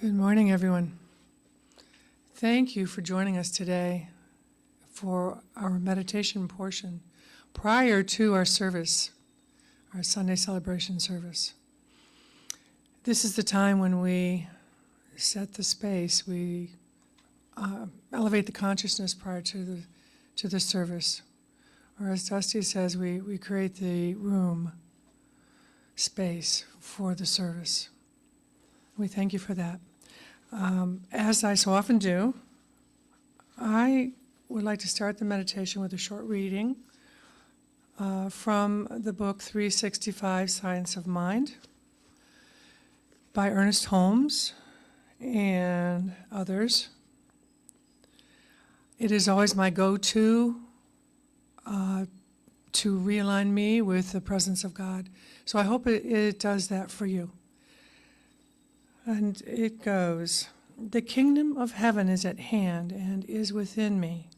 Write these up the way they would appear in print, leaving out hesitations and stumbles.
Good morning, everyone. Thank you for joining us today for our meditation portion prior to our service, our Sunday celebration service. This is the time when we set the space, we elevate the consciousness prior to the service. Or as Dusty says, we create the room, space for the service. We thank you for that. As I so often do, I would like to start the meditation with a short reading from the book 365, Science of Mind, by Ernest Holmes and others. It is always my go-to to realign me with the presence of God. So I hope it does that for you. And it goes, "The kingdom of heaven is at hand and is within me.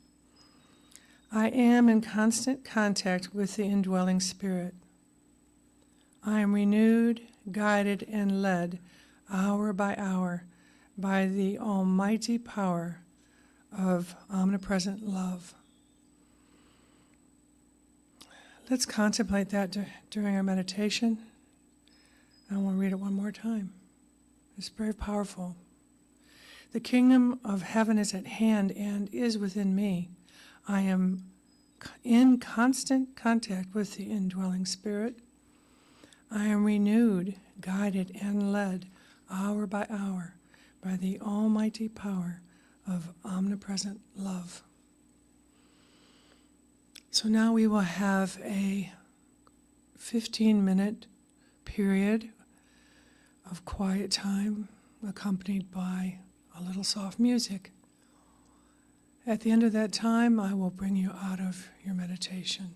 I am in constant contact with the indwelling Spirit. I am renewed, guided, and led hour by hour by the almighty power of omnipresent love." Let's contemplate that during our meditation. I want to read it one more time. It's very powerful. "The kingdom of heaven is at hand and is within me. I am in constant contact with the indwelling Spirit. I am renewed, guided, and led hour by hour by the almighty power of omnipresent love." So now we will have a 15-minute period of quiet time accompanied by a little soft music. At the end of that time, I will bring you out of your meditation.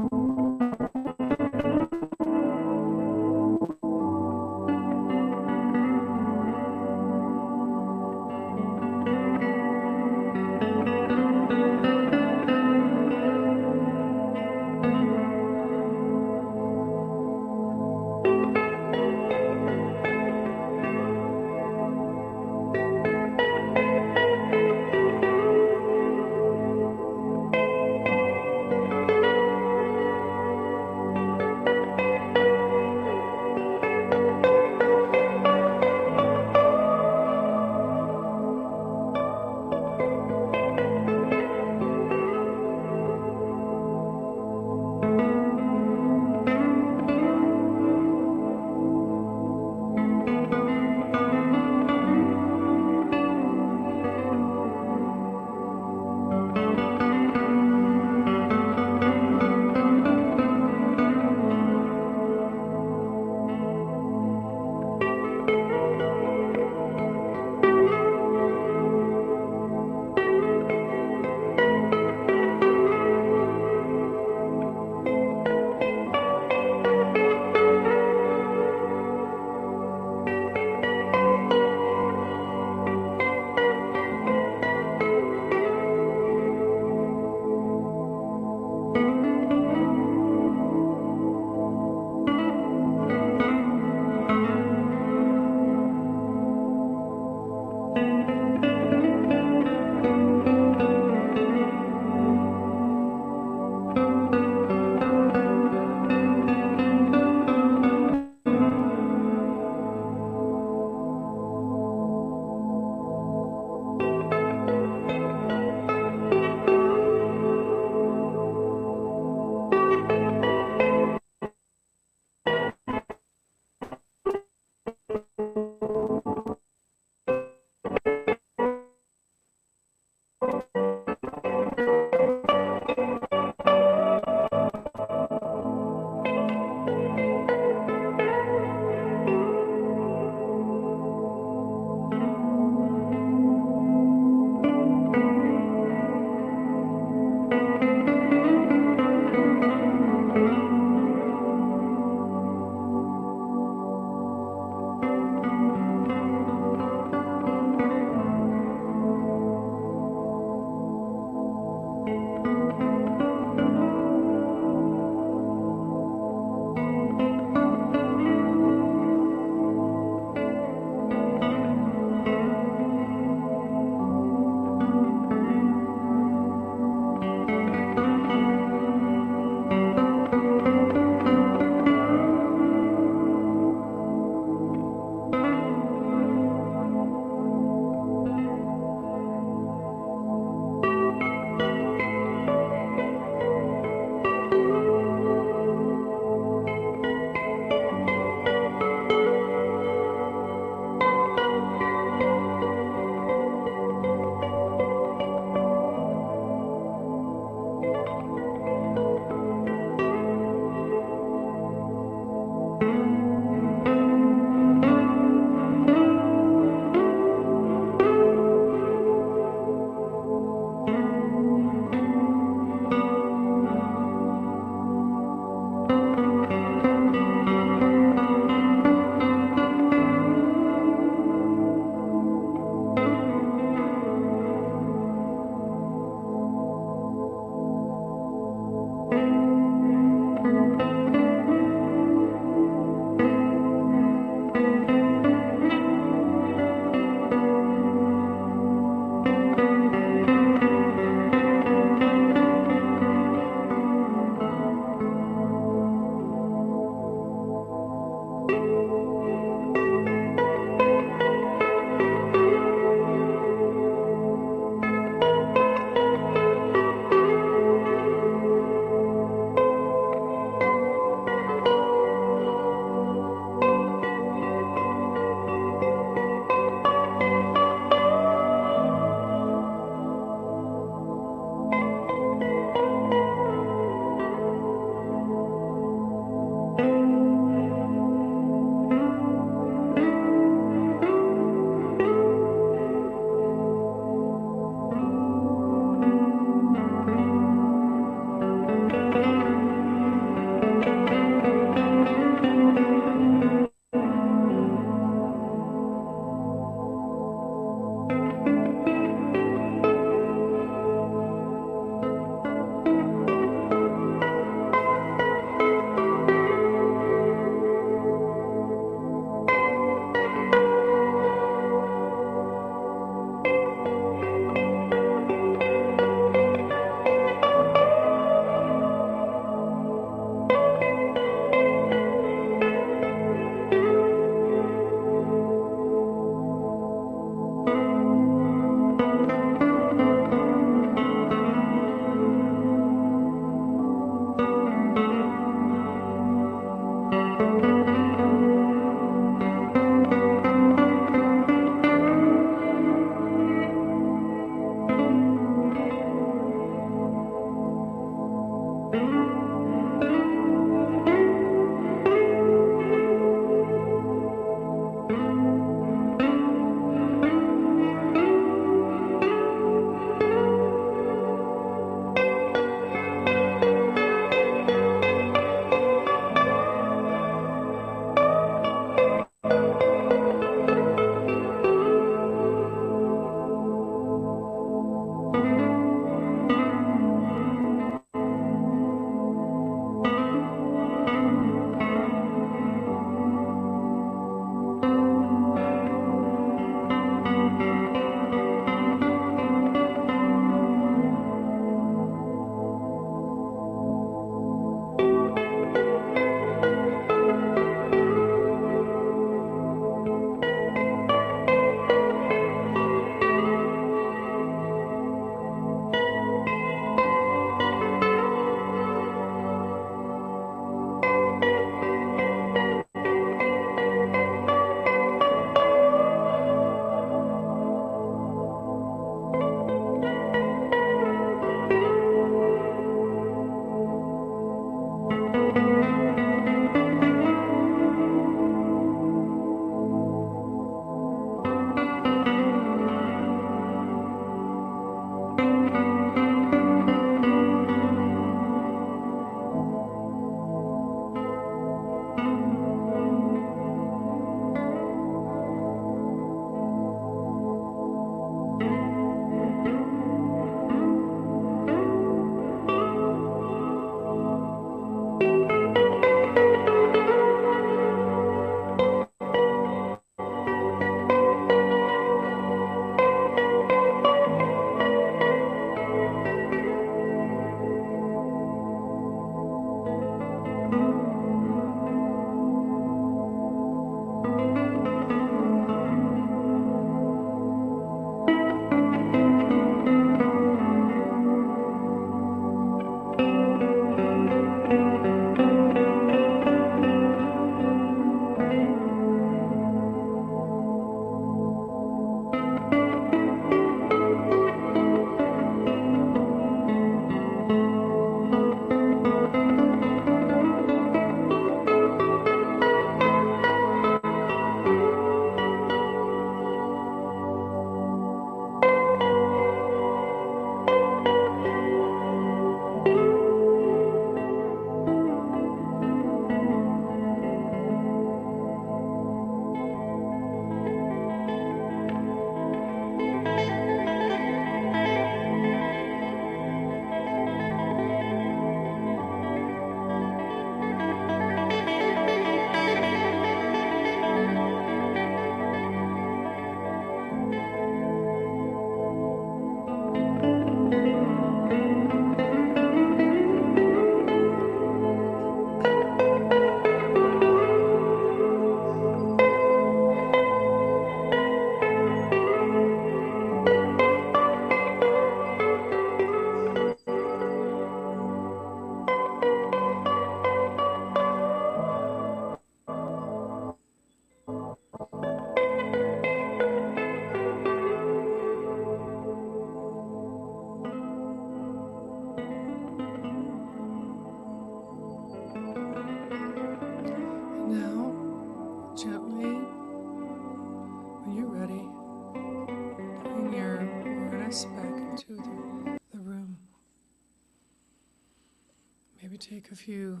Maybe take a few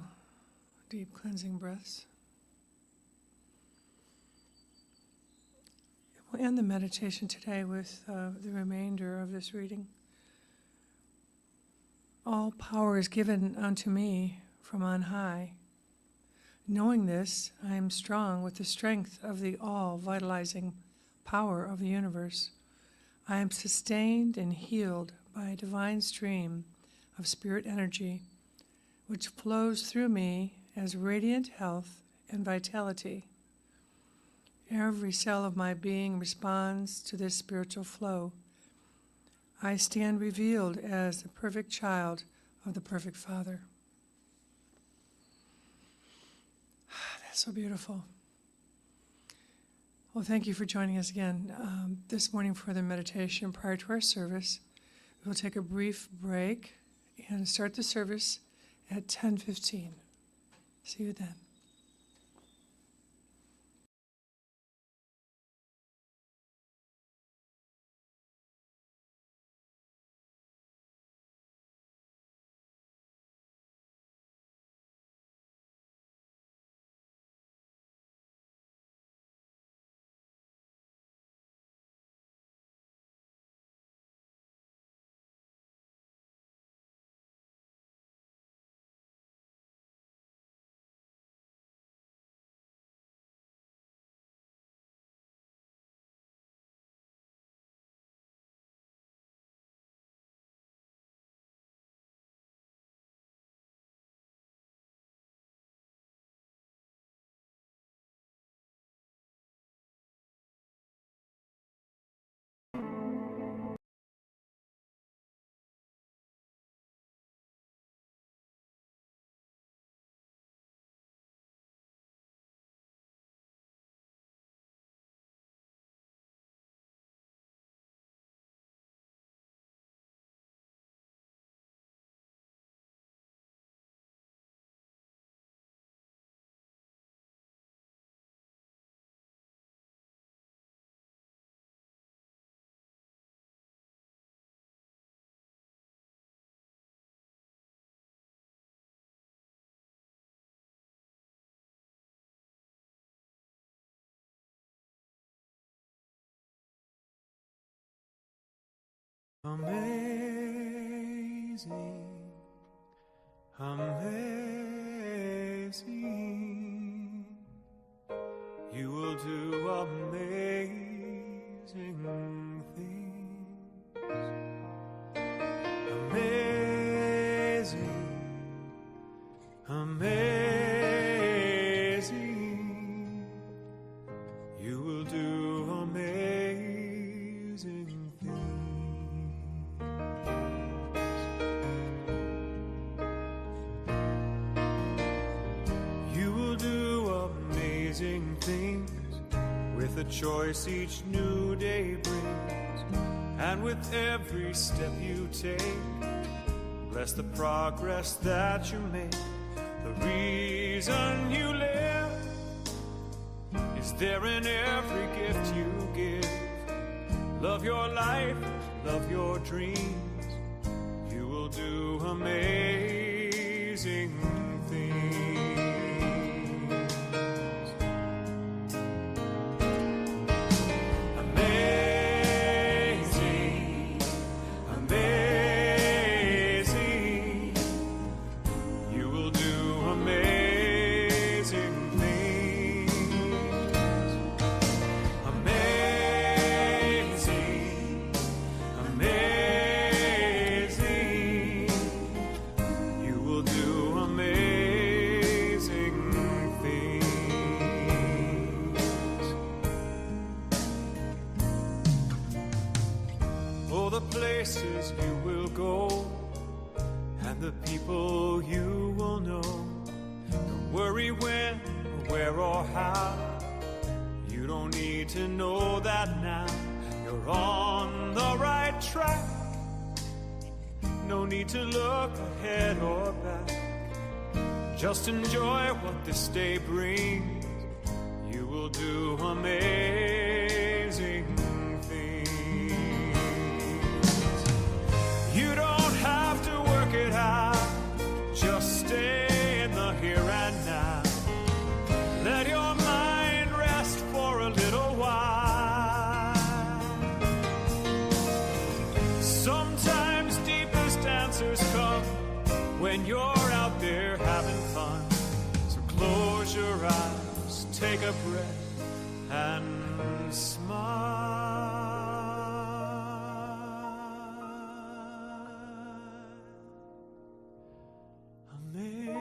deep cleansing breaths. We'll end the meditation today with the remainder of this reading. All power is given unto me from on high. Knowing this, I am strong with the strength of the all-vitalizing power of the universe. I am sustained and healed by a divine stream of spirit energy, which flows through me as radiant health and vitality. Every cell of my being responds to this spiritual flow. I stand revealed as the perfect child of the perfect Father. That's so beautiful. Well, thank you for joining us again this morning for the meditation prior to our service. We'll take a brief break and start the service at 10:15. See you then. Amazing, amazing, you will do amazing things. Amazing, amazing, you will do amazing things. Amazing things with the choice each new day brings, and with every step you take, bless the progress that you make. The reason you live is there in every gift you give. Love your life, love your dreams, you will do amazing things. Places you will go, and the people you will know. Don't worry when, where, or how. You don't need to know that now. You're on the right track. No need to look ahead or back. Just enjoy what this day brings. You will do amazing things. You don't have to work it out, just stay answers come when you're out there having fun. So close your eyes, take a breath, and smile. Amazing,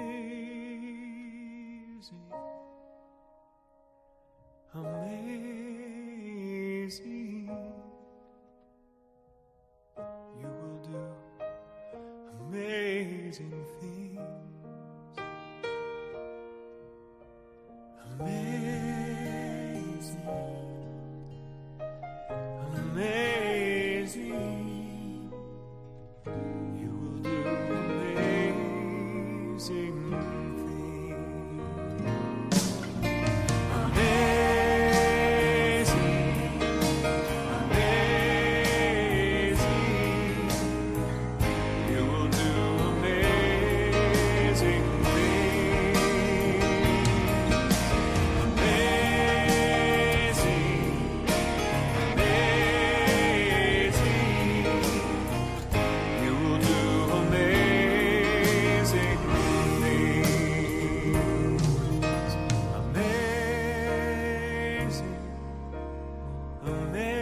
amazing. You will do amazing things. Amazing, amazing. You will do amazing things. Amazing, amazing.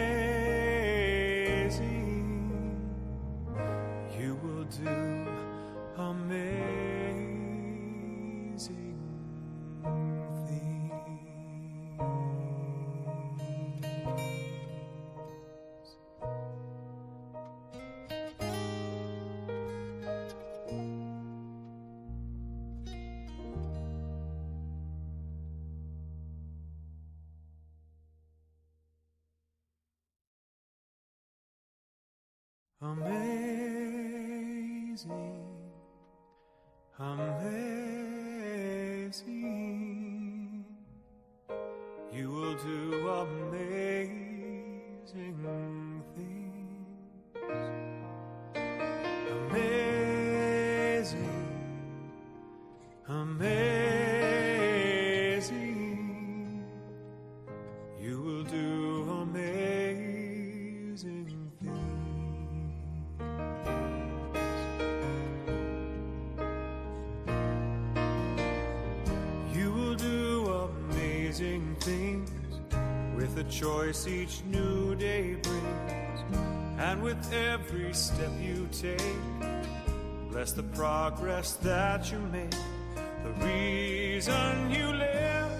You will do amazing things. Amazing, amazing. You will do amazing things. You will do amazing things with the choice each new day brings, and with every step you take. Bless the progress that you make. The reason you live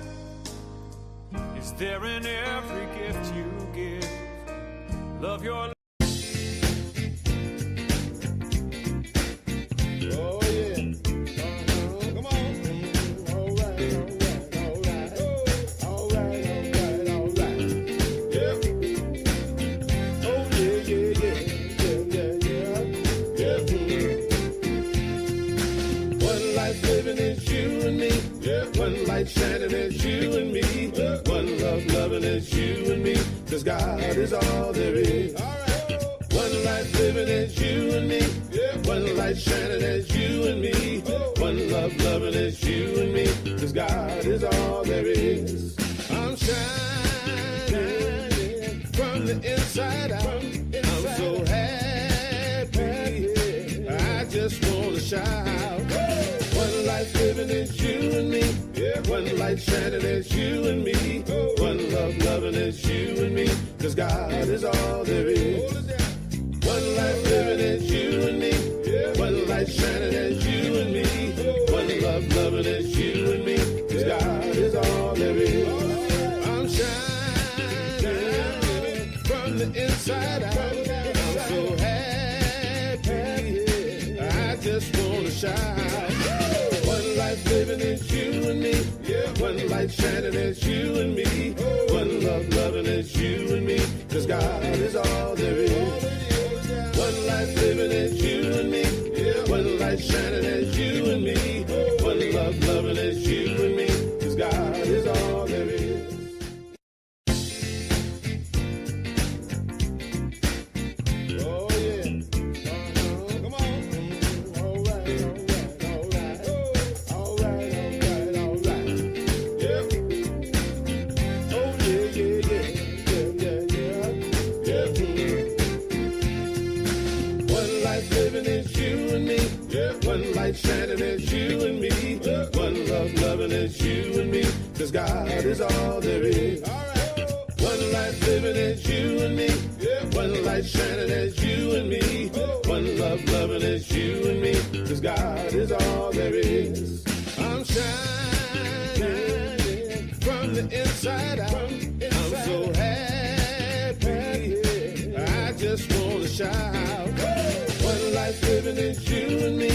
is there in every gift you give. Love your life. Oh yeah. Come on. All right. Yeah. Oh yeah. One life living is you and me. Yeah. One light shining is you and me. One love loving is you and me. 'Cause God is all there is. All right. One life living is you and me. Yeah. One light shining is you and me. One love loving is you and me. 'Cause God is all there is. I'm shining from the inside out. I'm so happy. I just want to shout. One life living is you and me. One light shining is you and me. One love loving is you and me. 'Cause God is all there is. One life living is you and me. One light shining is you and me. One love loving is you and me. 'Cause God is all there is. I'm shining from the inside out. I'm so happy. I just want to shout. One life living is you and me. One light shining is you and me. One love loving is you and me. 'Cause God is all there is. One life living is you and me. One light shining is you and me. One love loving is you and me. 'Cause God is all there is. Oh yeah. Come on. All right. Yeah. Oh yeah. One life living is you and me. light shining as you and me. One love loving as you and me. 'Cause God is all there is. One life living as you and me. One light shining as you and me. One love loving as you and me. 'Cause God is all there is. I'm shining from the inside out. I'm so happy. I just want to shout. One life living as you and me.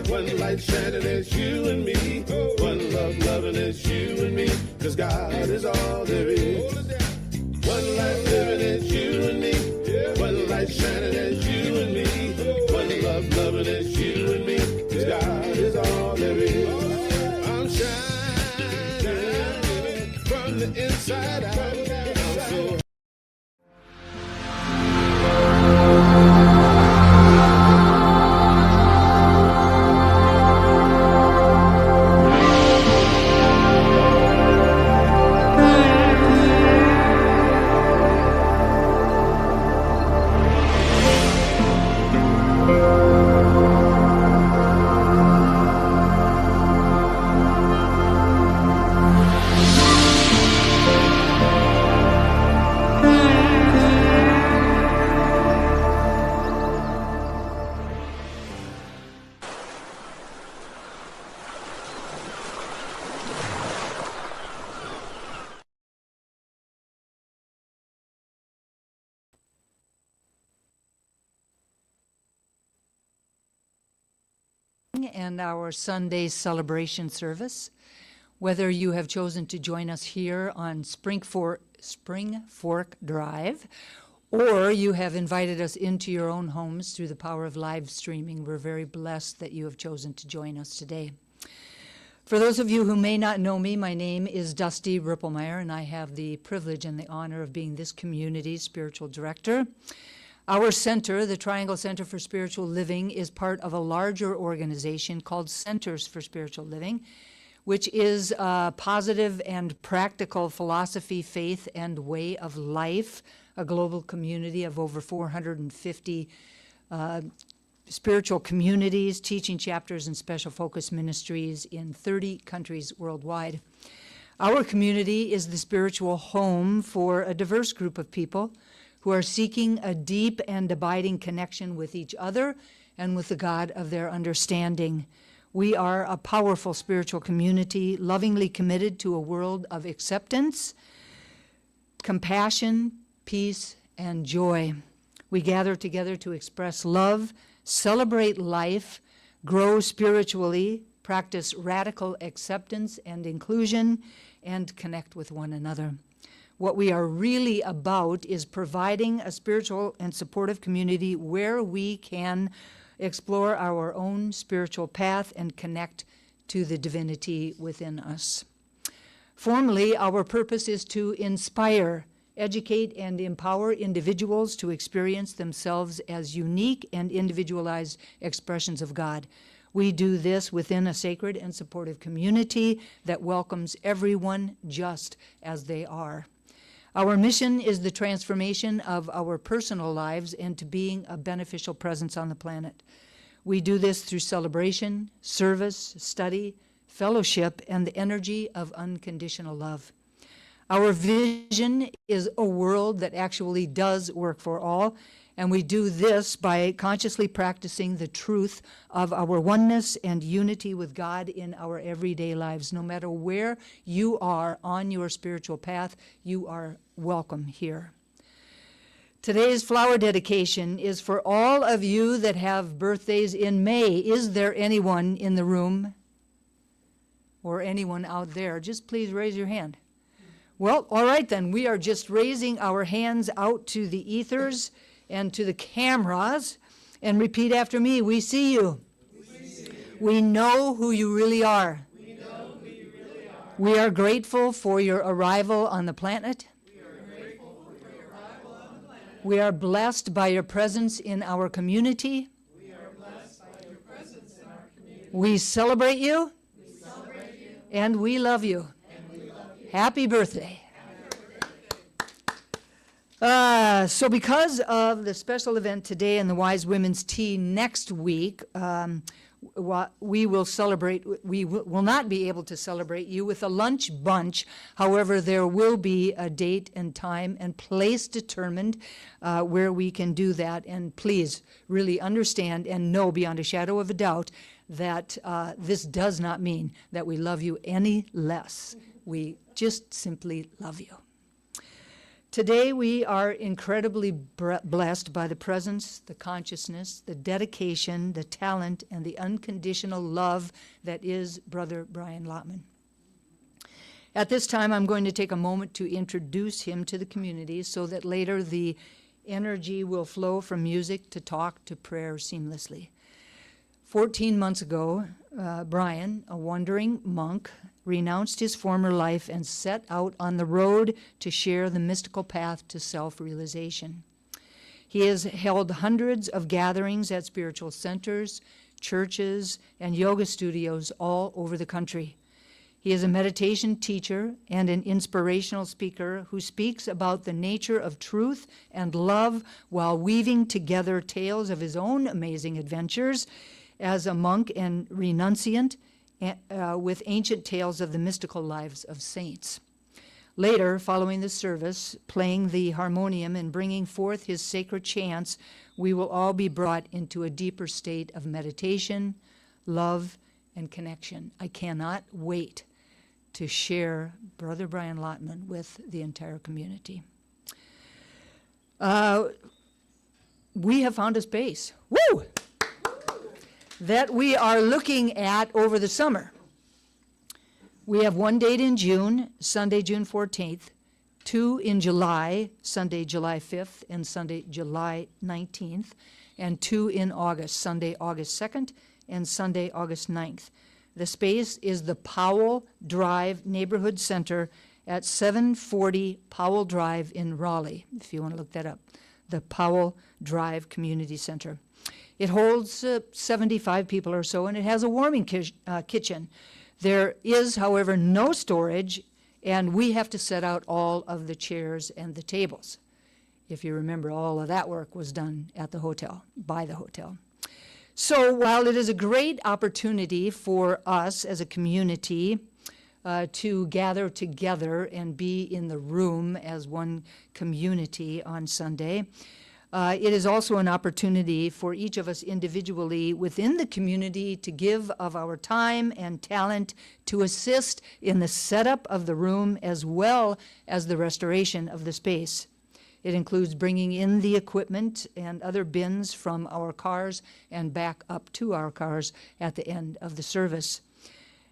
One light shining as you and me. One love loving as you and me. 'Cause God is all there is. One life living as you and me. One light shining as you and me. One love loving as you and me. 'Cause God is all there is. I'm shining from the inside out. I'm so and our Sunday celebration service. Whether you have chosen to join us here on Spring Fork Drive, or you have invited us into your own homes through the power of live streaming, we're very blessed that you have chosen to join us today. For those of you who may not know me, my name is Dusty Ripplemeyer, and I have the privilege and the honor of being this community's spiritual director. Our center, the Triangle Center for Spiritual Living, is part of a larger organization called Centers for Spiritual Living, which is a positive and practical philosophy, faith, and way of life, a global community of over 450 spiritual communities, teaching chapters, and special focus ministries in 30 countries worldwide. Our community is the spiritual home for a diverse group of people who are seeking a deep and abiding connection with each other and with the God of their understanding. We are a powerful spiritual community, lovingly committed to a world of acceptance, compassion, peace, and joy. We gather together to express love, celebrate life, grow spiritually, practice radical acceptance and inclusion, and connect with one another. What we are really about is providing a spiritual and supportive community where we can explore our own spiritual path and connect to the divinity within us. Formally, our purpose is to inspire, educate, and empower individuals to experience themselves as unique and individualized expressions of God. We do this within a sacred and supportive community that welcomes everyone just as they are. Our mission is the transformation of our personal lives into being a beneficial presence on the planet. We do this through celebration, service, study, fellowship, and the energy of unconditional love. Our vision is a world that actually does work for all, and we do this by consciously practicing the truth of our oneness and unity with God in our everyday lives. No matter where you are on your spiritual path, you are welcome here. Today's flower dedication is for all of you that have birthdays in May. Is there anyone in the room or anyone out there? Just please raise your hand. Well, all right then. We are just raising our hands out to the ethers and to the cameras, and repeat after me. We see you. We know who you really are. We are grateful for your arrival on the planet. We are blessed by your presence in our community. We celebrate you. And we love you. Happy birthday. So because of the special event today and the Wise Women's Tea next week, we will celebrate, we will not be able to celebrate you with a lunch bunch. However, there will be a date and time and place determined where we can do that. And please really understand and know beyond a shadow of a doubt that this does not mean that we love you any less. We just simply love you. Today, we are incredibly blessed by the presence, the consciousness, the dedication, the talent, and the unconditional love that is Brother Brian Lottman. At this time, I'm going to take a moment to introduce him to the community so that later the energy will flow from music to talk to prayer seamlessly. 14 months ago, Brian, a wandering monk, renounced his former life and set out on the road to share the mystical path to self-realization. He has held hundreds of gatherings at spiritual centers, churches, and yoga studios all over the country. He is a meditation teacher and an inspirational speaker who speaks about the nature of truth and love while weaving together tales of his own amazing adventures as a monk and renunciant, with ancient tales of the mystical lives of saints. Later, following the service, playing the harmonium and bringing forth his sacred chants, we will all be brought into a deeper state of meditation, love, and connection. I cannot wait to share Brother Brian Lottman with the entire community. We have found a space. Woo! That we are looking at over the summer. We have one date in June, Sunday, June 14th, 2 in July, Sunday, July 5th, and Sunday, July 19th, and 2 in August, Sunday, August 2nd, and Sunday, August 9th. The space is the Powell Drive Neighborhood Center at 740 Powell Drive in Raleigh, if you want to look that up, the Powell Drive Community Center. It holds 75 people or so, and it has a warming kitchen. There is, however, no storage, and we have to set out all of the chairs and the tables. If you remember, all of that work was done at the hotel, by the hotel. So while it is a great opportunity for us as a community to gather together and be in the room as one community on Sunday, it is also an opportunity for each of us individually within the community to give of our time and talent to assist in the setup of the room as well as the restoration of the space. It includes bringing in the equipment and other bins from our cars and back up to our cars at the end of the service.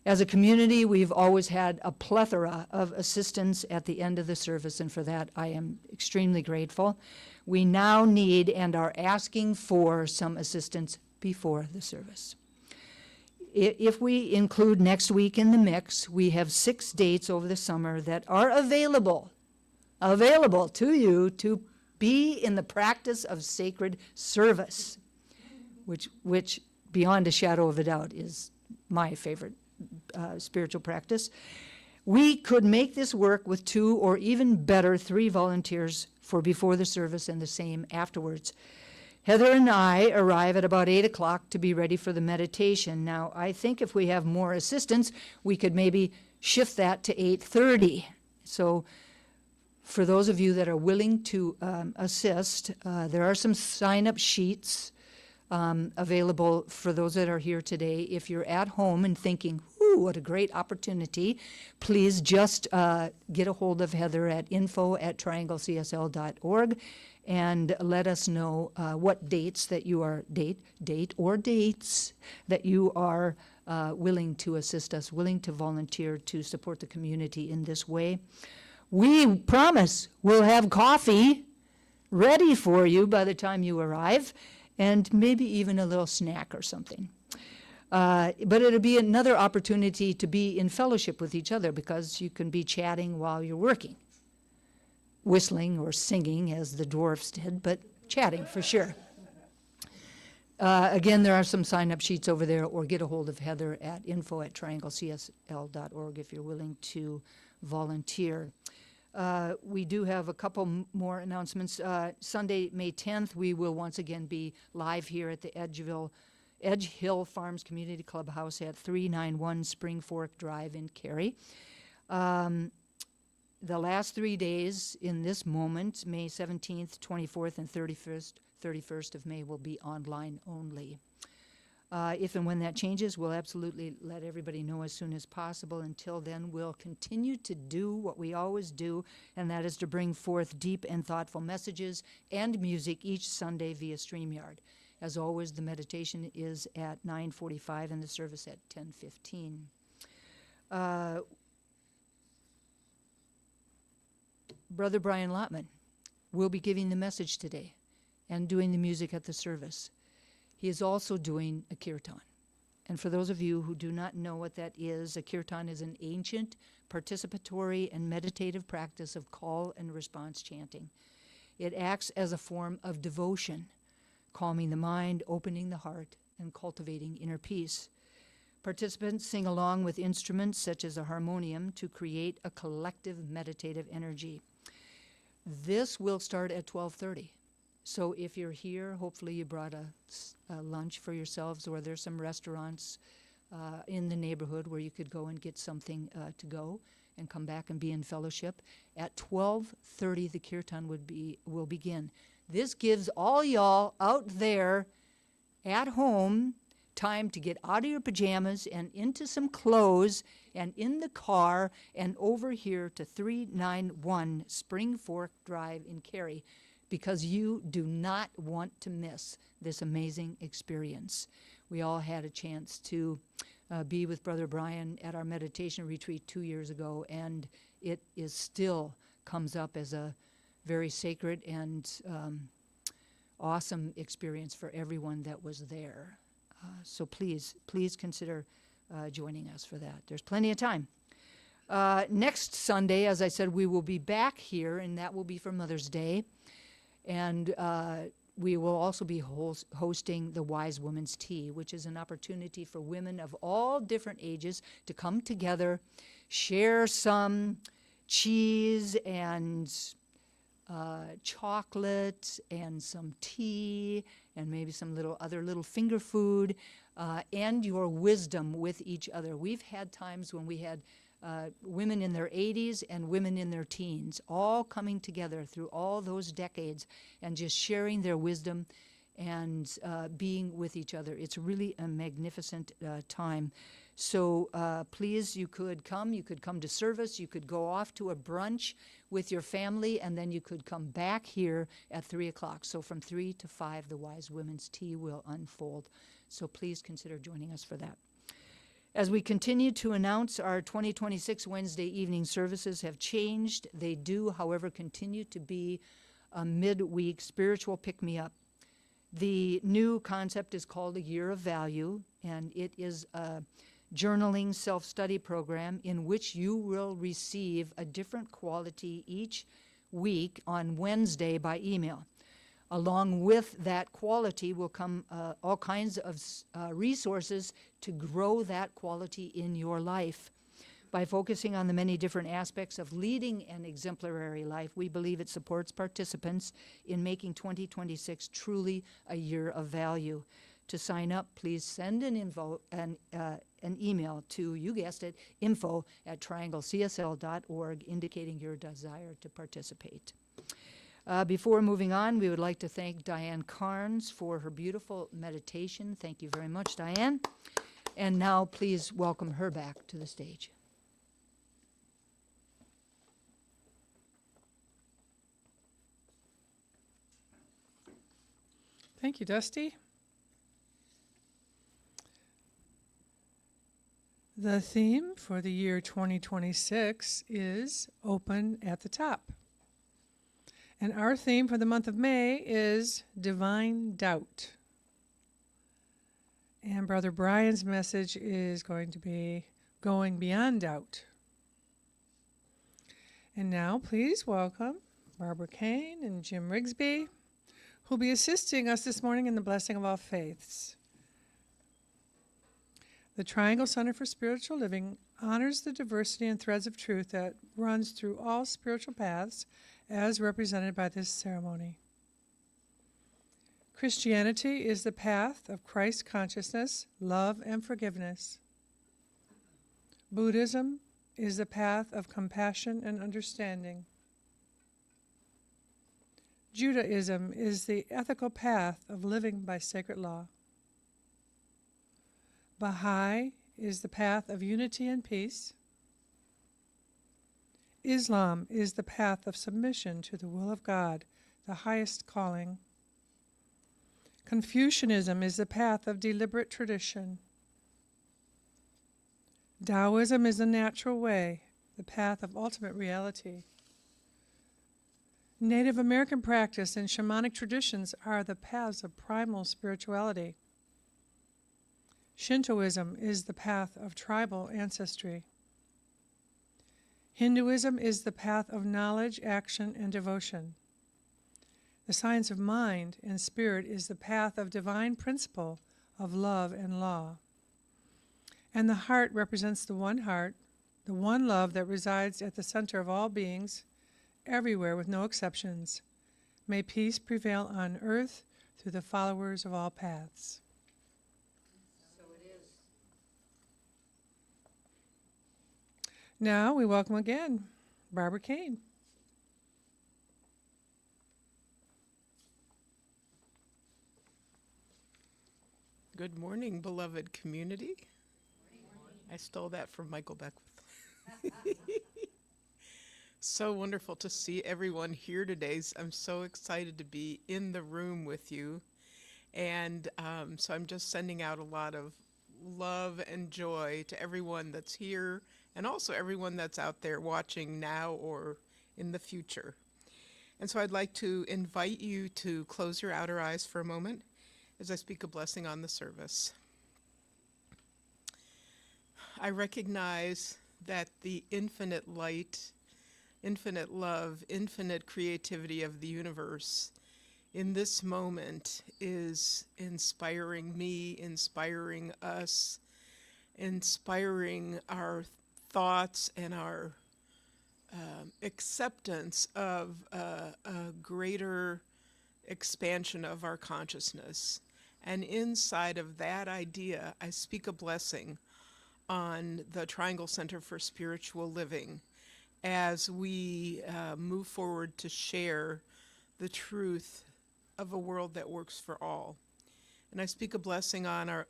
As a community, we've always had a plethora of assistance at the end of the service, and for that I am extremely grateful. We now need and are asking for some assistance before the service. If we include next week in the mix, we have 6 dates over the summer that are available to you to be in the practice of sacred service, which beyond a shadow of a doubt is my favorite spiritual practice. We could make this work with 2 or even better 3 volunteers for before the service and the same afterwards. Heather and I arrive at about 8 o'clock to be ready for the meditation. Now, I think if we have more assistance, we could maybe shift that to 8:30. So for those of you that are willing to assist, there are some sign-up sheets available for those that are here today. If you're at home and thinking, ooh, what a great opportunity, please just get a hold of Heather at info@trianglecsl.org and let us know what dates that you are, dates that you are willing to assist us, willing to volunteer to support the community in this way. We promise we'll have coffee ready for you by the time you arrive, and maybe even a little snack or something. But it'll be another opportunity to be in fellowship with each other because you can be chatting while you're working, whistling or singing as the dwarfs did, but chatting for sure. Again, there are some sign-up sheets over there, or get a hold of Heather at info@trianglecsl.org if you're willing to volunteer. We do have a couple more announcements. Sunday, May 10th, we will once again be live here at the Edge Hill Farms Community Clubhouse at 391 Spring Fork Drive in Cary. The last 3 days in this moment, May 17th, 24th, and 31st of May, will be online only. If and when that changes, we'll absolutely let everybody know as soon as possible. Until then, we'll continue to do what we always do, and that is to bring forth deep and thoughtful messages and music each Sunday via StreamYard. As always, the meditation is at 9:45 and the service at 10:15. Brother Brian Lottman will be giving the message today and doing the music at the service. He is also doing a kirtan. And for those of you who do not know what that is, a kirtan is an ancient, participatory, and meditative practice of call and response chanting. It acts as a form of devotion, calming the mind, opening the heart, and cultivating inner peace. Participants sing along with instruments such as a harmonium to create a collective meditative energy. This will start at 12:30. So if you're here, hopefully you brought a lunch for yourselves, or there's some restaurants in the neighborhood where you could go and get something to go and come back and be in fellowship. At 12:30, the kirtan will begin. This gives all y'all out there at home time to get out of your pajamas and into some clothes and in the car and over here to 391 Spring Fork Drive in Cary, because you do not want to miss this amazing experience. We all had a chance to be with Brother Brian at our meditation retreat 2 years ago, and it is still comes up as a very sacred and awesome experience for everyone that was there. So please consider joining us for that. There's plenty of time. Next Sunday, as I said, we will be back here, and that will be for Mother's Day. And we will also be hosting the Wise Woman's Tea, which is an opportunity for women of all different ages to come together, share some cheese and chocolate and some tea and maybe some other little finger food, and your wisdom with each other. We've had times when we had women in their 80s and women in their teens, all coming together through all those decades and just sharing their wisdom and being with each other. It's really a magnificent time. So please, you could come to service, you could go off to a brunch with your family, and then you could come back here at 3 o'clock. So from 3 to 5, the Wise Women's Tea will unfold. So please consider joining us for that. As we continue to announce, our 2026 Wednesday evening services have changed. They do, however, continue to be a midweek spiritual pick-me-up. The new concept is called A Year of Value, and it is a journaling self-study program in which you will receive a different quality each week on Wednesday by email. Along with that quality will come all kinds of resources to grow that quality in your life. By focusing on the many different aspects of leading an exemplary life, we believe it supports participants in making 2026 truly a year of value. To sign up, please send an email to, you guessed it, info@trianglecsl.org, indicating your desire to participate. Before moving on, we would like to thank Diane Carnes for her beautiful meditation. Thank you very much, Diane. And now please welcome her back to the stage. Thank you, Dusty. The theme for the year 2026 is Open at the Top. And our theme for the month of May is Divine Doubt. And Brother Brian's message is going to be Going Beyond Doubt. And now please welcome Barbara Kane and Jim Rigsby, who will be assisting us this morning in the blessing of all faiths. The Triangle Center for Spiritual Living honors the diversity and threads of truth that runs through all spiritual paths as represented by this ceremony. Christianity is the path of Christ consciousness, love, and forgiveness. Buddhism is the path of compassion and understanding. Judaism is the ethical path of living by sacred law. Baha'i is the path of unity and peace. Islam is the path of submission to the will of God, the highest calling. Confucianism is the path of deliberate tradition. Taoism is the natural way, the path of ultimate reality. Native American practice and shamanic traditions are the paths of primal spirituality. Shintoism is the path of tribal ancestry. Hinduism is the path of knowledge, action, and devotion. The science of mind and spirit is the path of divine principle of love and law. And the heart represents the one heart, the one love that resides at the center of all beings, everywhere with no exceptions. May peace prevail on earth through the followers of all paths. So it is. Now we welcome again Barbara Kane. Good morning, beloved community. I stole that from Michael Beckwith. So wonderful to see everyone here today. I'm so excited to be in the room with you. And so I'm just sending out a lot of love and joy to everyone that's here and also everyone that's out there watching now or in the future. And so I'd like to invite you to close your outer eyes for a moment as I speak a blessing on the service. I recognize that the infinite light, infinite love, infinite creativity of the universe in this moment is inspiring me, inspiring us, inspiring our thoughts and our acceptance of a greater expansion of our consciousness. And inside of that idea, I speak a blessing on the Triangle Center for Spiritual Living as we move forward to share the truth of a world that works for all. And I speak a blessing on our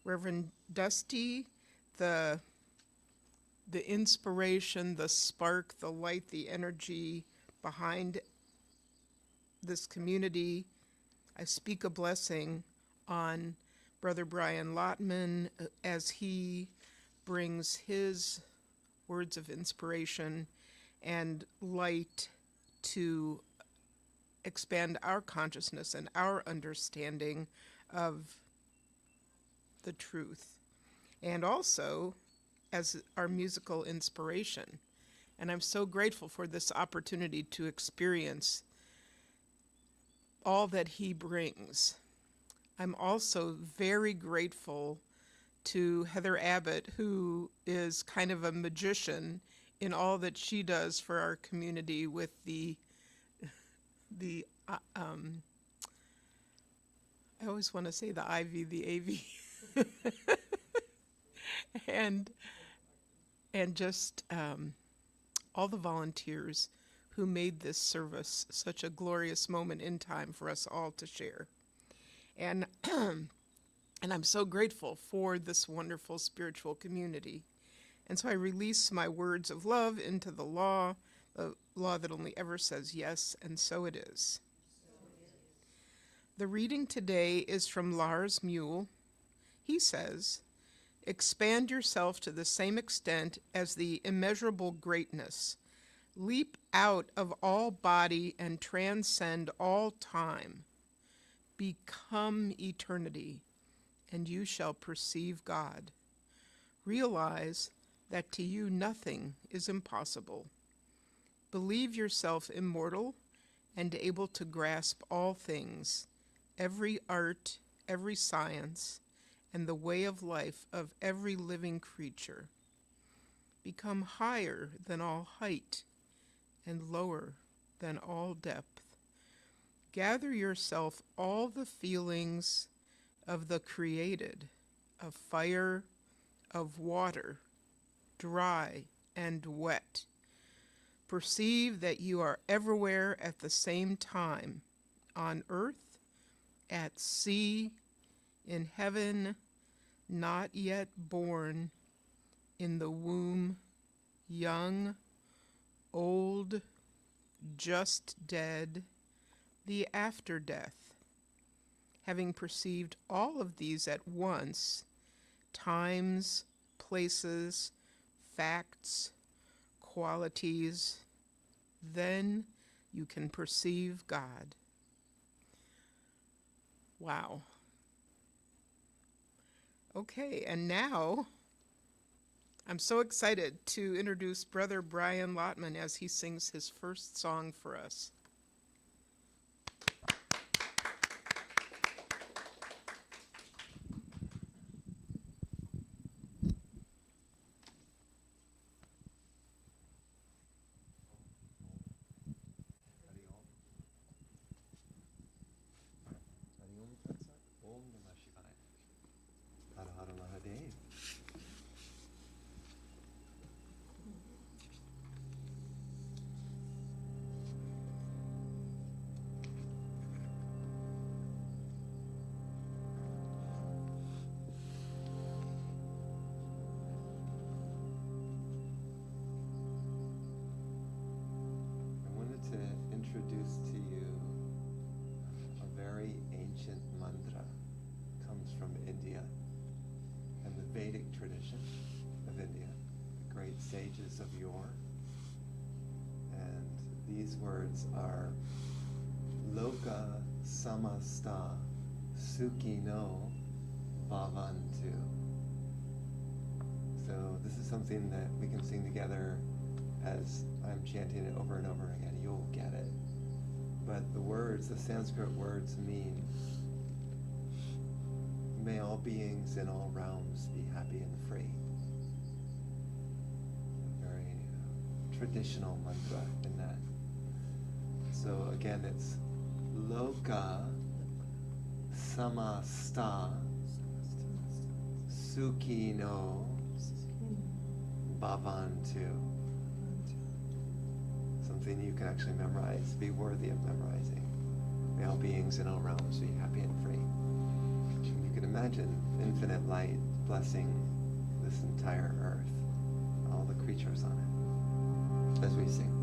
Reverend Dusty, the inspiration, the spark, the light, the energy behind this community. I speak a blessing on Brother Brian Lottman as he brings his words of inspiration and light to expand our consciousness and our understanding of the truth, and also as our musical inspiration. And I'm so grateful for this opportunity to experience all that he brings. I'm also very grateful to Heather Abbott, who is kind of a magician in all that she does for our community with the I always want to say the IV, the AV, and just all the volunteers who made this service such a glorious moment in time for us all to share. And and I'm so grateful for this wonderful spiritual community. And so I release my words of love into the law that only ever says yes, and so it is. The reading today is from Lars Muehl. He says, "Expand yourself to the same extent as the immeasurable greatness. Leap out of all body and transcend all time. Become eternity, and you shall perceive God. Realize that to you nothing is impossible. Believe yourself immortal and able to grasp all things, every art, every science, and the way of life of every living creature. Become higher than all height and lower than all depth. Gather yourself all the feelings of the created, of fire, of water, dry and wet. Perceive that you are everywhere at the same time, on earth, at sea, in heaven, not yet born, in the womb, young, old, just dead, the after death. Having perceived all of these at once, times, places, facts, qualities, then you can perceive God. Wow. Okay, and now I'm so excited to introduce Brother Brian Lottman as he sings his first song for us. Om Namah Shivaya. Har Har Mahadev. I wanted to introduce to you a very ancient mantra. Comes from India and the Vedic tradition of India, the great sages of yore. And these words are Loka Samasta Sukhino Bhavantu. So this is something that we can sing together as I'm chanting it over and over again. You'll get it. But the words, the Sanskrit words mean, may all beings in all realms be happy and free. A very traditional mantra in that. So again, it's Loka Samasta Sukhino Bhavantu. Something you can actually memorize, be worthy of memorizing. May all beings in all realms be happy and free. You can imagine infinite light blessing this entire earth, all the creatures on it, as we sing.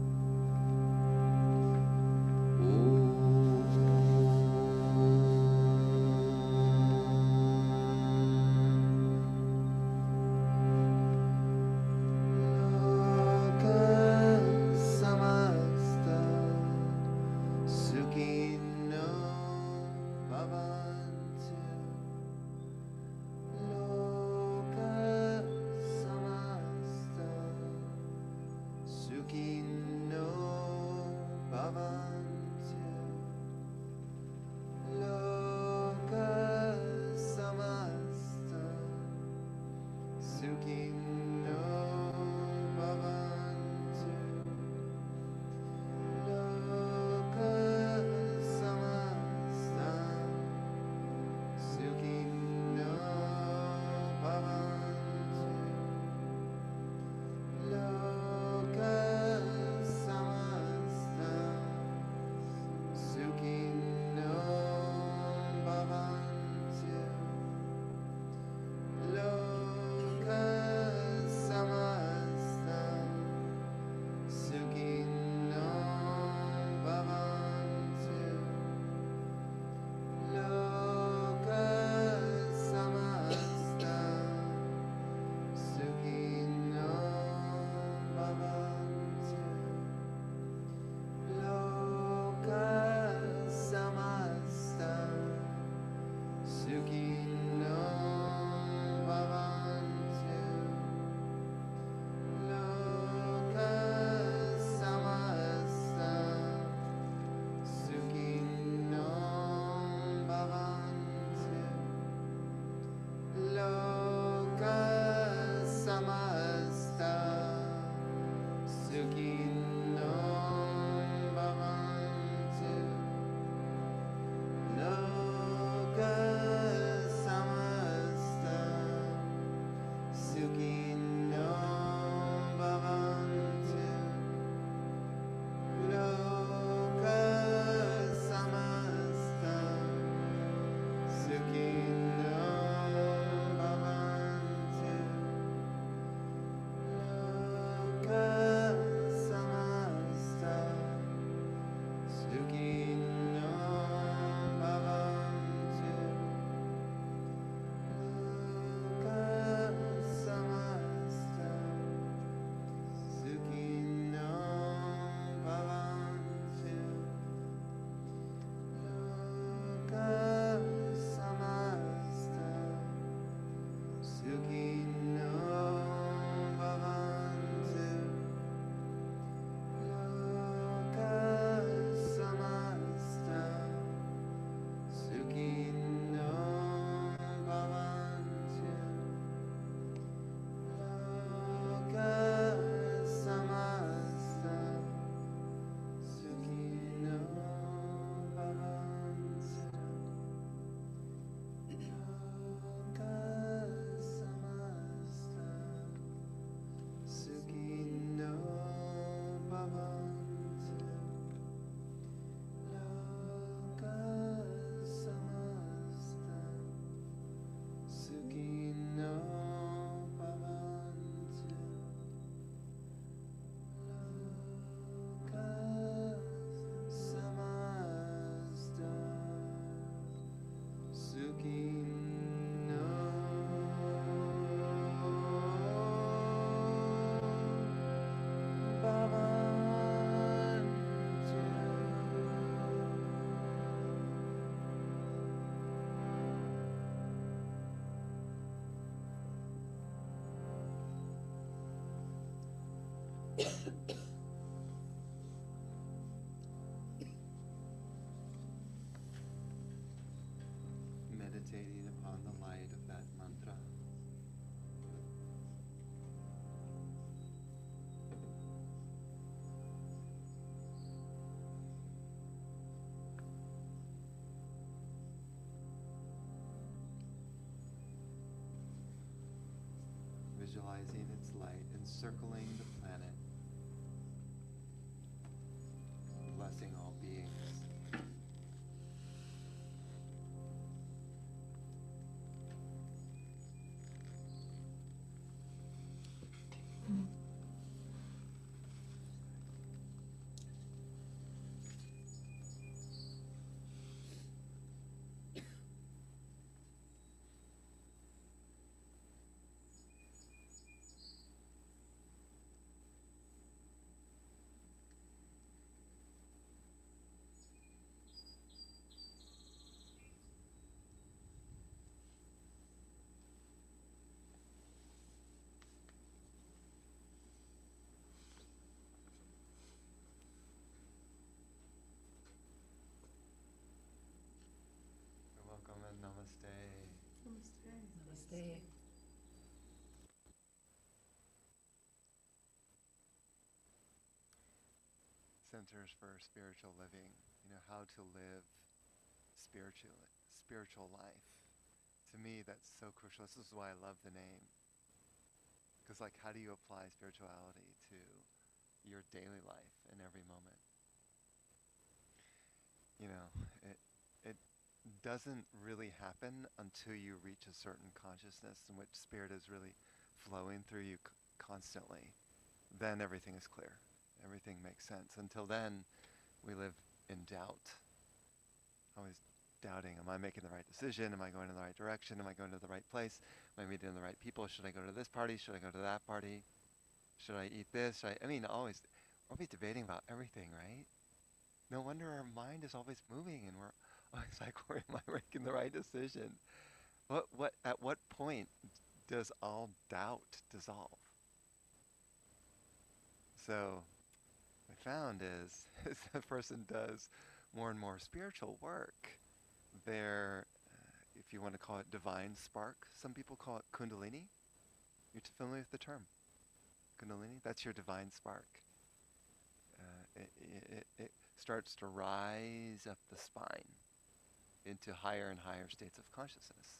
Sukhino Bhavantu. visualizing its light encircling the planet, blessing all beings. You're welcome and namaste. Namaste. Centers for Spiritual Living, how to live spiritual life. To me, that's so crucial. This is why I love the name. Because, how do you apply spirituality to your daily life in every moment? It doesn't really happen until you reach a certain consciousness in which spirit is really flowing through you constantly. Then everything is clear. Everything makes sense. Until then, we live in doubt. Always doubting, am I making the right decision? Am I going in the right direction? Am I going to the right place? Am I meeting the right people? Should I go to this party? Should I go to that party? Should I eat this? We're always debating about everything, right? No wonder our mind is always moving and we're always like, am I making the right decision? At what point does all doubt dissolve? So what I found is as the person does more and more spiritual work, their, if you want to call it divine spark, some people call it kundalini. You're familiar with the term? Kundalini? That's your divine spark. It starts to rise up the spine into higher and higher states of consciousness.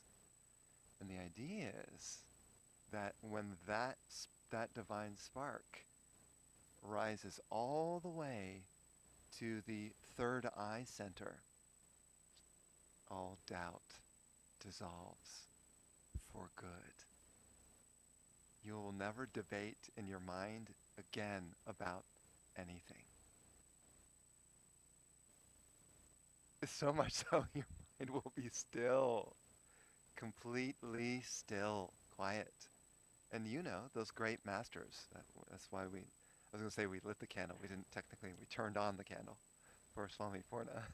And the idea is that when that divine spark rises all the way to the third eye center, all doubt dissolves for good. You will never debate in your mind again about anything. So much so your mind will be still, completely still, quiet. And those great masters, that's why I was going to say we lit the candle. We didn't technically, we turned on the candle for Swami Purna.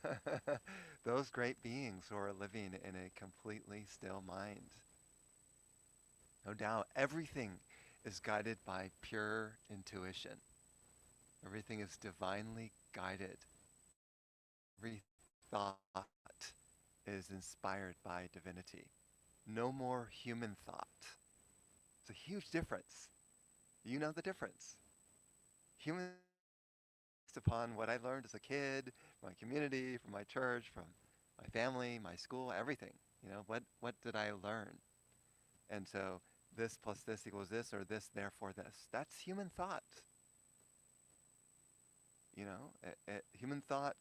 Those great beings who are living in a completely still mind. No doubt, everything is guided by pure intuition. Everything is divinely guided. Every thought is inspired by divinity. No more human thought. It's a huge difference. You know the difference. Human, based upon what I learned as a kid, from my community, from my church, from my family, my school, everything. What did I learn? And so this plus this equals this, or this therefore this. That's human thought. Human thought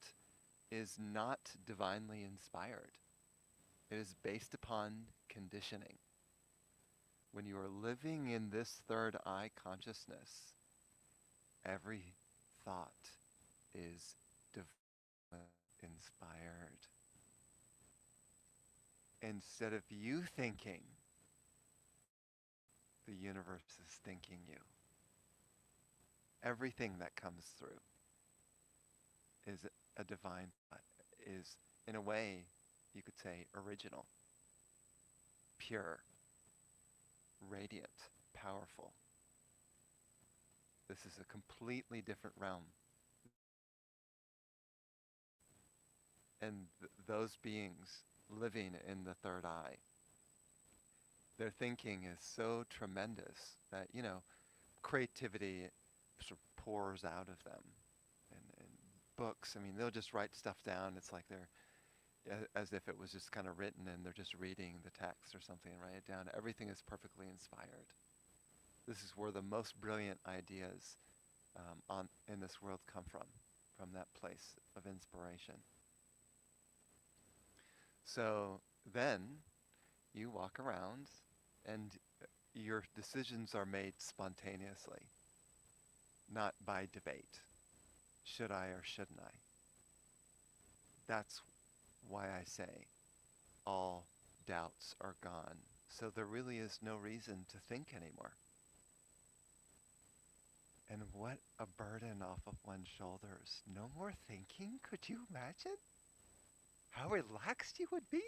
is not divinely inspired. It is based upon conditioning. When you are living in this third eye consciousness, every thought is divinely inspired. Instead of you thinking, the universe is thinking you. Everything that comes through is a divine thought, is in a way, you could say, original, pure, radiant, powerful. This is a completely different realm. And those beings living in the third eye, their thinking is so tremendous that, creativity sort of pours out of them. And books, they'll just write stuff down. It's like they're, as if it was just kind of written and they're just reading the text or something and write it down. Everything is perfectly inspired. This is where the most brilliant ideas in this world come from that place of inspiration. So then you walk around and your decisions are made spontaneously, not by debate. Should I or shouldn't I? That's why I say all doubts are gone. So there really is no reason to think anymore. And what a burden off of one's shoulders. No more thinking? Could you imagine? How relaxed you would be.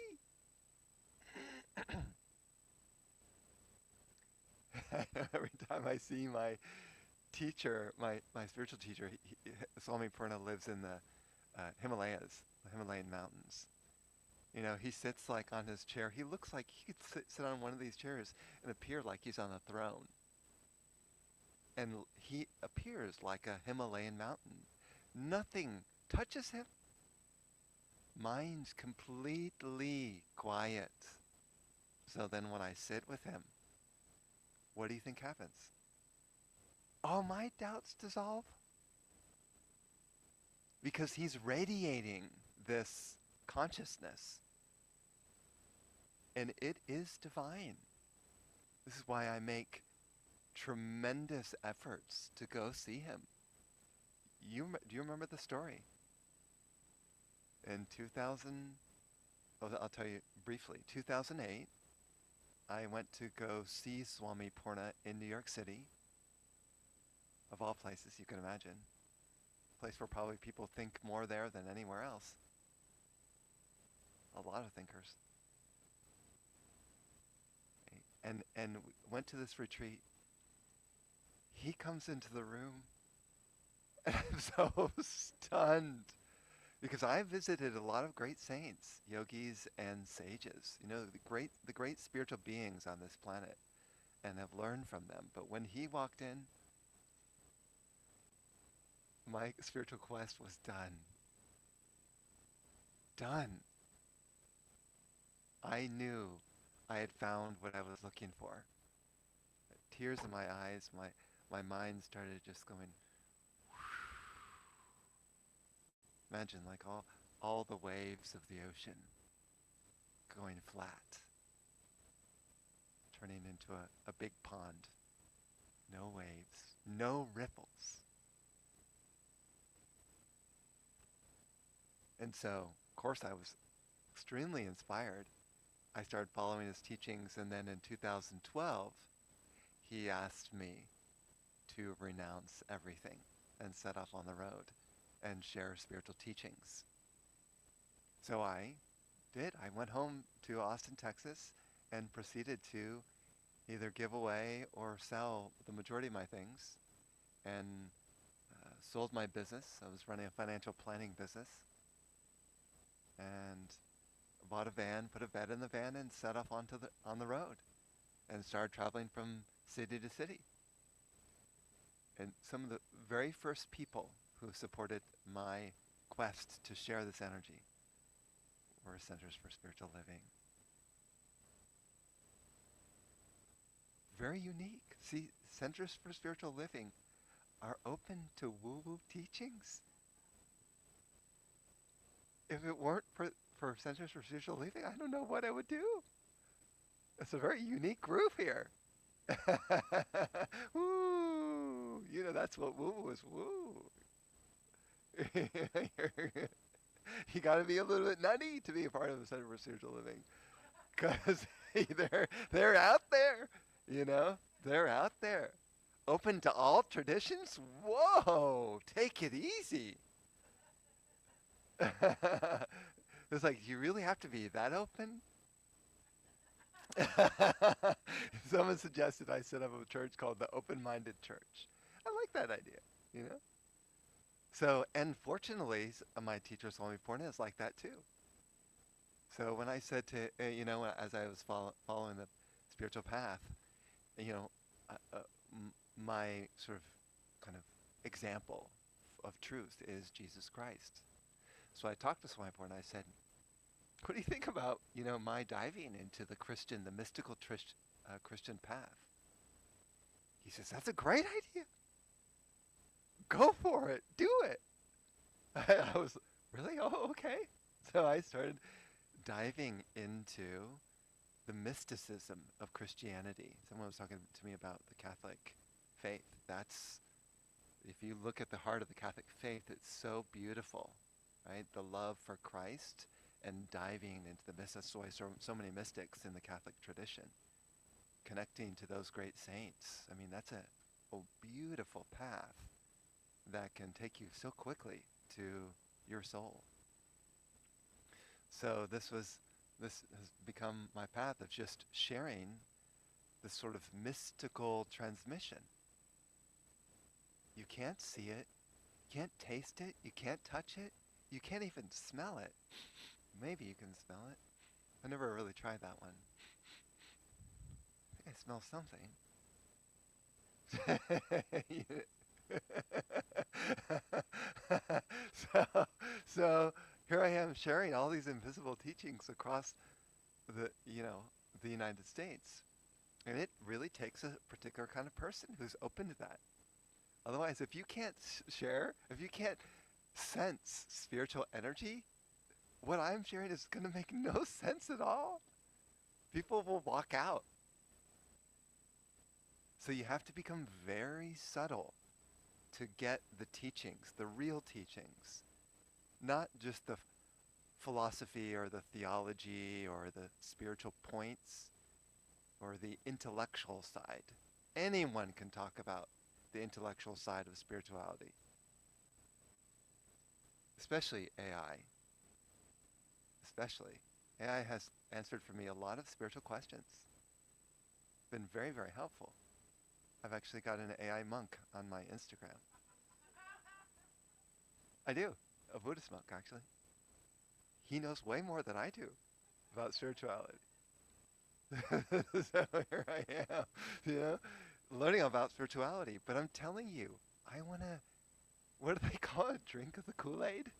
Every time I see my teacher, my spiritual teacher, Swami Purna lives in the Himalayas, the Himalayan mountains. You know, he sits like on his chair. He looks like he could sit on one of these chairs and appear like he's on a throne. And he appears like a Himalayan mountain. Nothing touches him. Mind's completely quiet. So then when I sit with him, what do you think happens? All my doubts dissolve. Because he's radiating this consciousness. And it is divine. This is why I make tremendous efforts to go see him. Do you remember the story? In 2000, I'll tell you briefly, 2008, I went to go see Swami Purna in New York City, of all places you can imagine. A place where probably people think more there than anywhere else. A lot of thinkers. And went to this retreat. He comes into the room, and I'm so stunned. Because I visited a lot of great saints, yogis and sages, you know, the great spiritual beings on this planet, and have learned from them. But when he walked in, my spiritual quest was done. Done. I knew I had found what I was looking for. Tears in my eyes, my mind started just going. Imagine like all the waves of the ocean going flat, turning into a big pond. No waves, no ripples. And so, of course, I was extremely inspired. I started following his teachings, and then in 2012, he asked me to renounce everything and set off on the road and share spiritual teachings. So I did. I went home to Austin, Texas, and proceeded to either give away or sell the majority of my things, and sold my business. I was running a financial planning business, and bought a van, put a bed in the van, and set off on the road, and started traveling from city to city. And some of the very first people who supported my quest to share this energy were Centers for Spiritual Living. Very unique. See, Centers for Spiritual Living are open to woo-woo teachings. If it weren't for Centers for Spiritual Living, I don't know what I would do. It's a very unique group here. Woo! You know, that's what woo is, woo. You got to be a little bit nutty to be a part of the Center for Spiritual Living, because they're out there, you know, they're out there, open to all traditions. Whoa, take it easy. It's like, you really have to be that open? Someone suggested I set up a church called the Open-Minded Church. I like that idea, you know. So, and fortunately, my teacher, Swami Purna, is like that too. So when I said to, you know, as I was following the spiritual path, you know, my sort of kind of example of truth is Jesus Christ. So I talked to Swami Purna, and I said, what do you think about, you know, my diving into the mystical Christian path? he says, that's a great idea. Go for it. Do it. I was, really? Oh, okay. So I started diving into the mysticism of Christianity. Someone was talking to me about the Catholic faith. That's, if you look at the heart of the Catholic faith, it's so beautiful, right? The love for Christ and diving into the mystics. That's why so many mystics in the Catholic tradition, connecting to those great saints. I mean, that's a beautiful path that can take you so quickly to your soul. So this has become my path of just sharing this sort of mystical transmission. You can't see it, you can't taste it, you can't touch it, you can't even smell it. Maybe you can smell it. I never really tried that one. I think I smell something. so here I am sharing all these invisible teachings across the United States. And it really takes a particular kind of person who's open to that. Otherwise, if you can't share, if you can't sense spiritual energy, what I'm sharing is going to make no sense at all. People will walk out. So you have to become very subtle to get the teachings, the real teachings, not just the philosophy or the theology or the spiritual points or the intellectual side. Anyone can talk about the intellectual side of spirituality, especially AI. Especially. AI has answered for me a lot of spiritual questions. Been very, very helpful. I've actually got an AI monk on my Instagram. I do. A Buddhist monk, actually. He knows way more than I do about spirituality. So here I am, learning about spirituality. But I'm telling you, I want to, what do they call it? Drink of the Kool-Aid?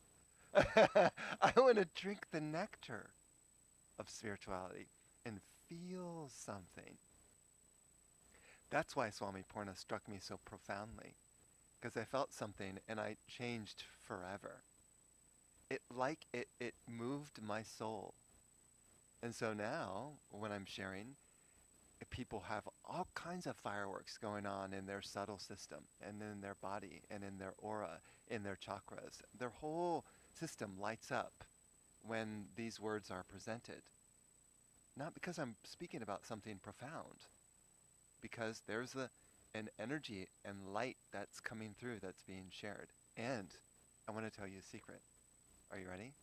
I want to drink the nectar of spirituality and feel something. That's why Swami Purna struck me so profoundly, because I felt something and I changed forever. It moved my soul. And so now, when I'm sharing, people have all kinds of fireworks going on in their subtle system and in their body and in their aura, in their chakras. Their whole system lights up when these words are presented. Not because I'm speaking about something profound, because there's an energy and light that's coming through that's being shared. And I want to tell you a secret. Are you ready?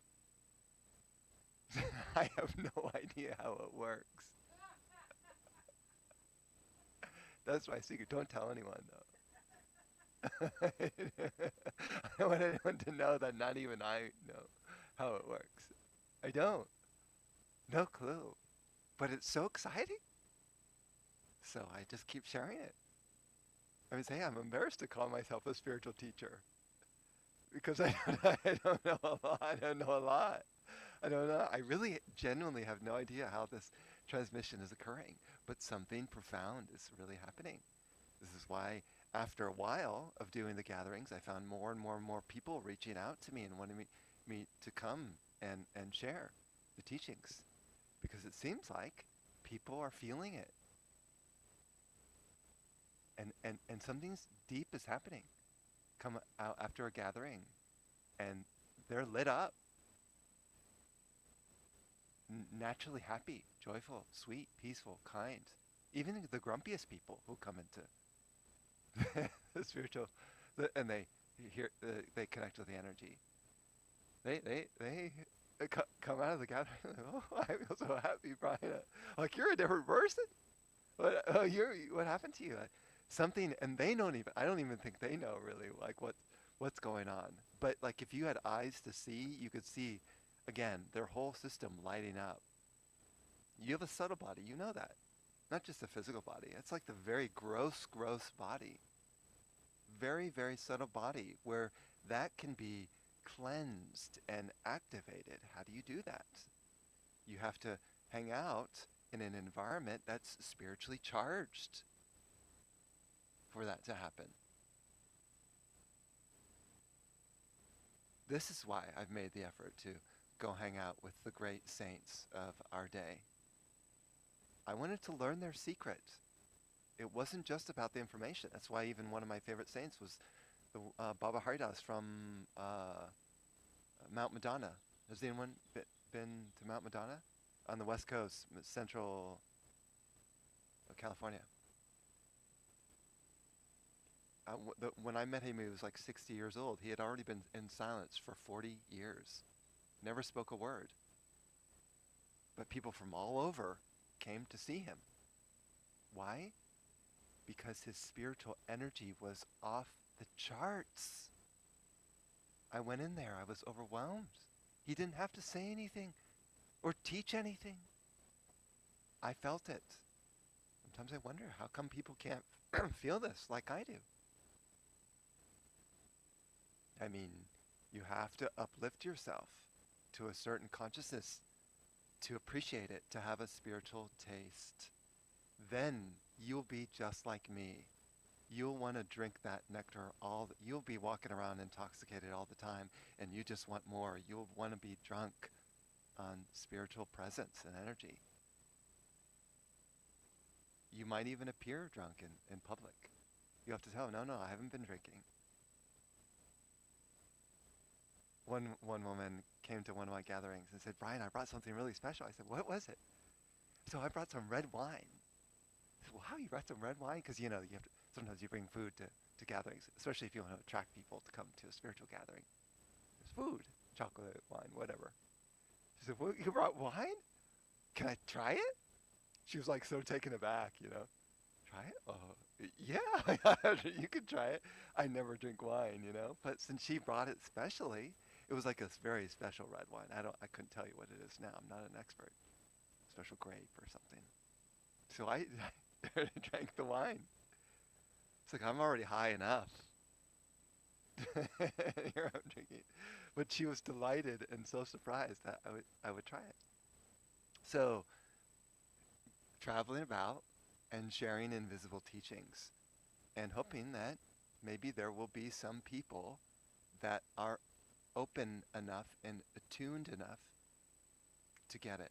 I have no idea how it works. That's my secret. Don't tell anyone, though. I don't want anyone to know that not even I know how it works. I don't. No clue. But it's so exciting. So I just keep sharing it. I mean, I'm embarrassed to call myself a spiritual teacher. Because I don't know a lot. I don't know a lot. I don't know. I really genuinely have no idea how this transmission is occurring. But something profound is really happening. This is why after a while of doing the gatherings, I found more and more and more people reaching out to me and wanting me to come and share the teachings. Because it seems like people are feeling it. And something deep is happening. Come out after a gathering and they're lit up. Naturally happy, joyful, sweet, peaceful, kind. Even the grumpiest people who come into the spiritual, and they connect with the energy. They come out of the gathering. Oh, I feel so happy, Brian. Like, you're a different person. What happened to you? Something, and they don't even. I don't even think they know really like what's going on. But like, if you had eyes to see, you could see. Again, their whole system lighting up. You have a subtle body, you know that. Not just a physical body. It's like the very gross body. Very, very subtle body where that can be cleansed and activated. How do you do that? You have to hang out in an environment that's spiritually charged. for that to happen. This is why I've made the effort to go hang out with the great saints of our day. I wanted to learn their secret. It wasn't just about the information. That's why even one of my favorite saints was the Baba Haridas from Mount Madonna. Has anyone been to Mount Madonna? On the west coast, central California. When I met him, he was like 60 years old. He had already been in silence for 40 years. Never spoke a word. But people from all over came to see him. Why? Because his spiritual energy was off the charts. I went in there. I was overwhelmed. He didn't have to say anything or teach anything. I felt it. Sometimes I wonder, how come people can't feel this like I do? I mean, you have to uplift yourself to a certain consciousness to appreciate it, to have a spiritual taste. Then you'll be just like me. You'll want to drink that nectar you'll be walking around intoxicated all the time, and you just want more. You'll want to be drunk on spiritual presence and energy. You might even appear drunk in public. You have to tell them, no, I haven't been drinking. One woman came to one of my gatherings and said, Brian, I brought something really special. I said, what was it? So I brought some red wine. I said, wow, you brought some red wine? Because, sometimes you bring food to gatherings, especially if you want to attract people to come to a spiritual gathering. There's food, chocolate, wine, whatever. She said, well, you brought wine? Can I try it? She was like so taken aback, Try it? Oh, yeah, you could try it. I never drink wine, But since she brought it specially, it was like a very special red wine. I couldn't tell you what it is now. I'm not an expert. Special grape or something. So I drank the wine. It's like, I'm already high enough. Here I'm drinking. But she was delighted and so surprised that I would try it. So, traveling about and sharing invisible teachings and hoping that maybe there will be some people that are open enough and attuned enough to get it,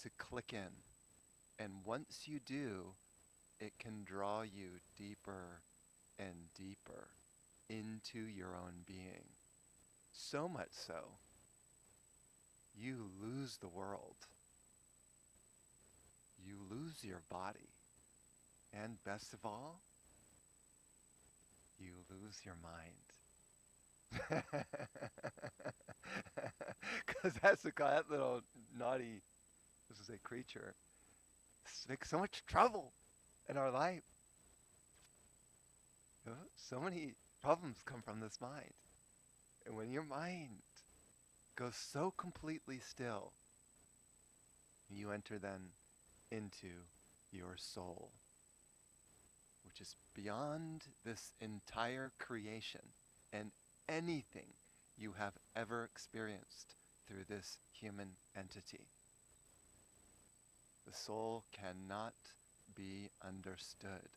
to click in. And once you do, it can draw you deeper and deeper into your own being. So much so, you lose the world. You lose your body. And best of all, you lose your mind. Because that little naughty, this is a creature, makes so much trouble in our life. So many problems come from this mind. And when your mind goes so completely still, you enter then into your soul, which is beyond this entire creation and anything you have ever experienced through this human entity. The soul cannot be understood.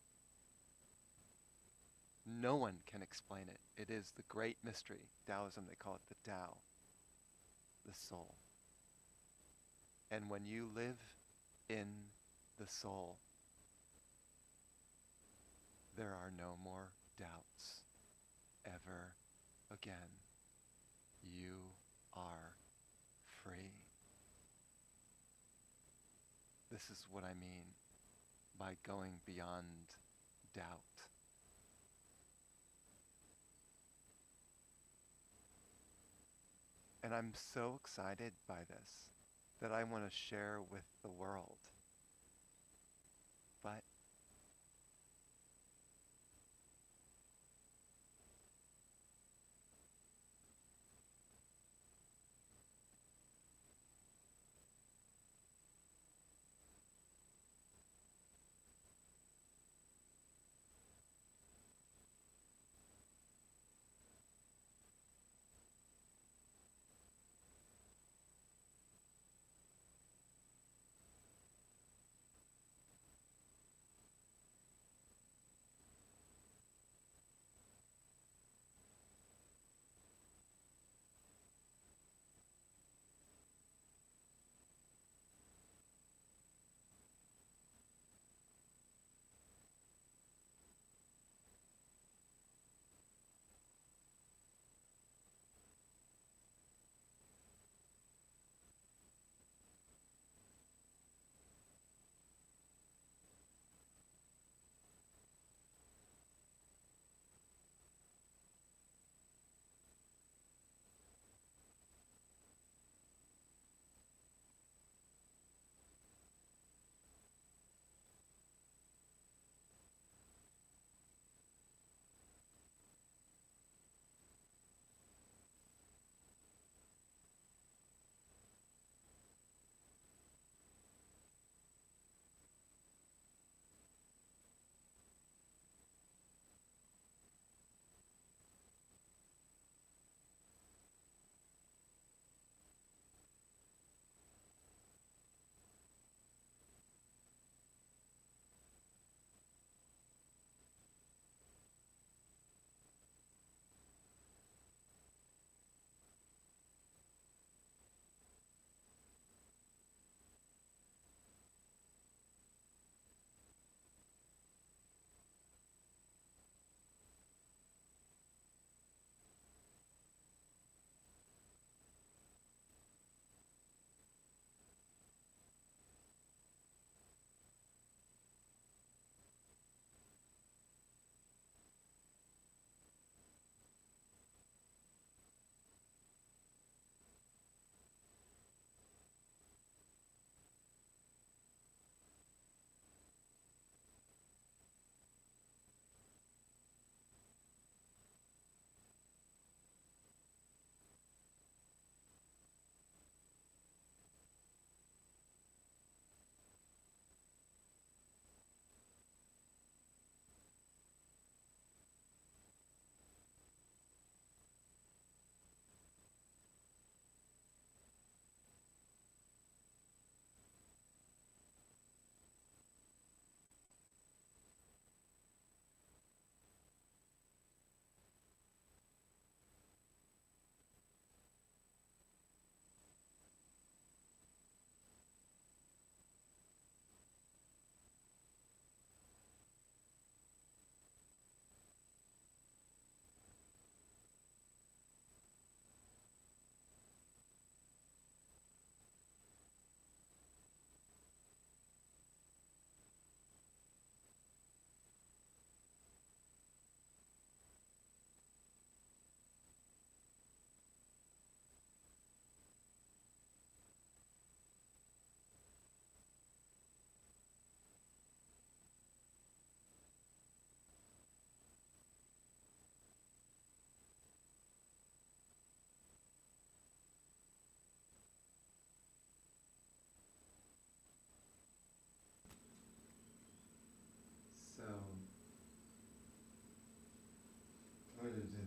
No one can explain it. It is the great mystery. Taoism, they call it the Tao, the soul. And when you live in the soul, there are no more doubts ever again. You are free. This is what I mean by going beyond doubt. And I'm so excited by this that I want to share with the world. But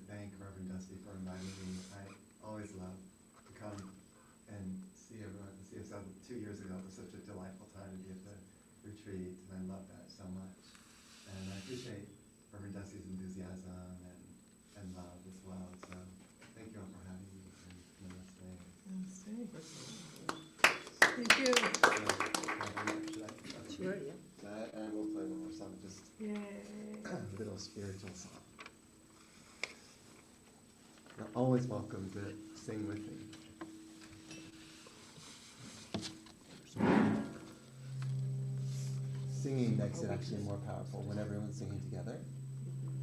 thank Reverend Dusty for inviting me. I always love to come and see everyone at the CSL. 2 years ago, it was such a delightful time to be at the retreat, and I love that so much. And I appreciate Reverend Dusty's enthusiasm and love as well. So thank you all for having me. And namaste. Thank you. Sure, yeah. And I will play one more song, just Yay. a little spiritual song. You're always welcome to sing with me. Singing makes it actually more powerful when everyone's singing together.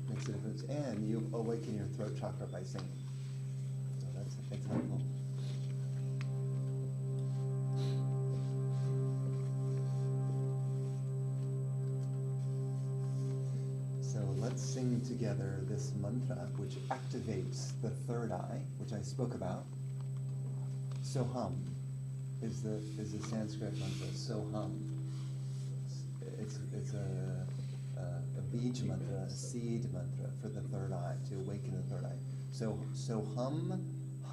Makes a difference. And you awaken your throat chakra by singing. So it's helpful. So let's sing together this mantra, which activates the third eye, which I spoke about. Soham is the Sanskrit mantra. Soham. It's a bij mantra, a seed mantra for the third eye, to awaken the third eye. So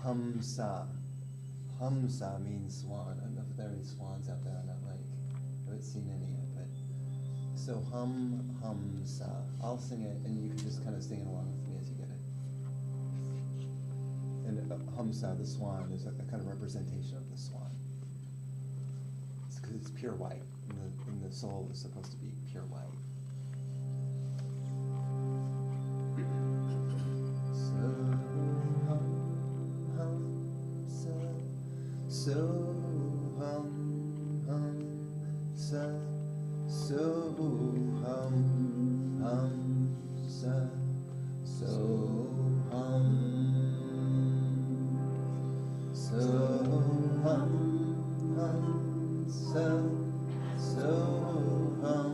hamsa. Hamsa means swan. I don't know if there are any swans out there on that lake. I haven't seen any yet, but so hamsa. I'll sing it, and you can just kind of sing it along with me as you get it. And hamsa, the swan, is a kind of representation of the swan. It's because it's pure white, and the soul is supposed to be pure white. So hum sa, so hum sa, so hum sa, so hum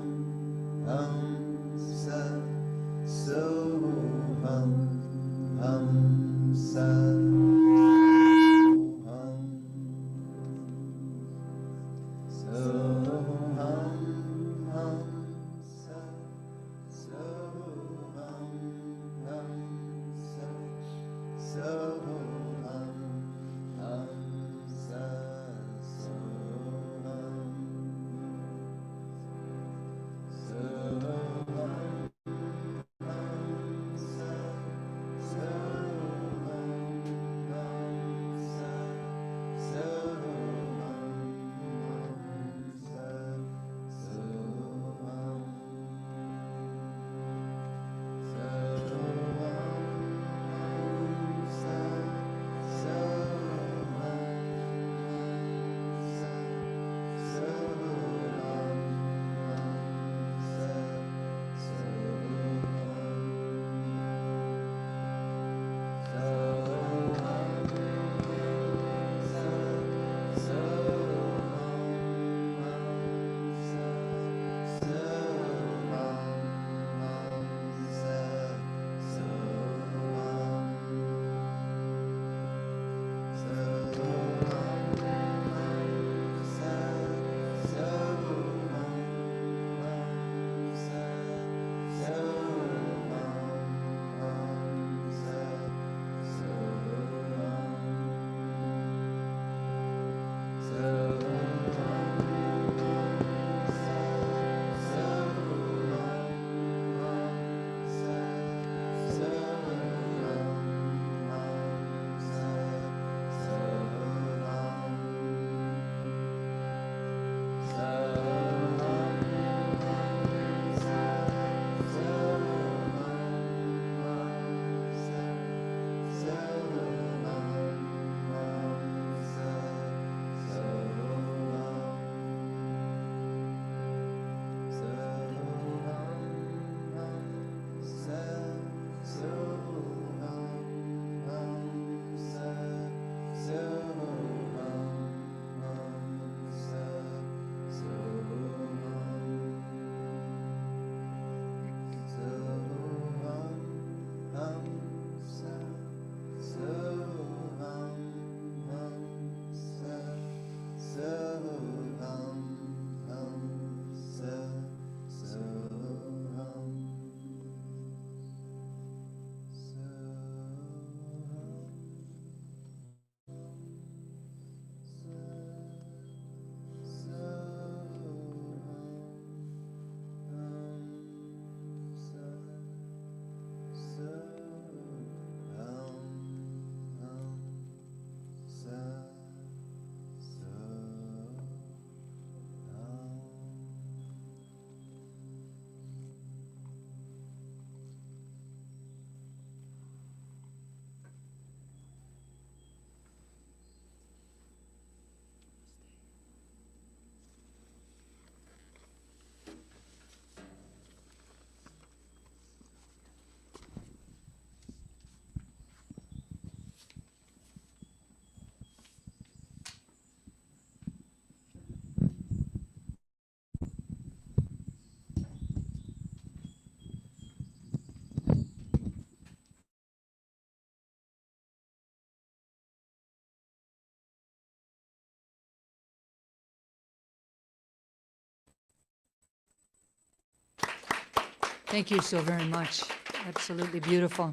Thank you so very much. Absolutely beautiful.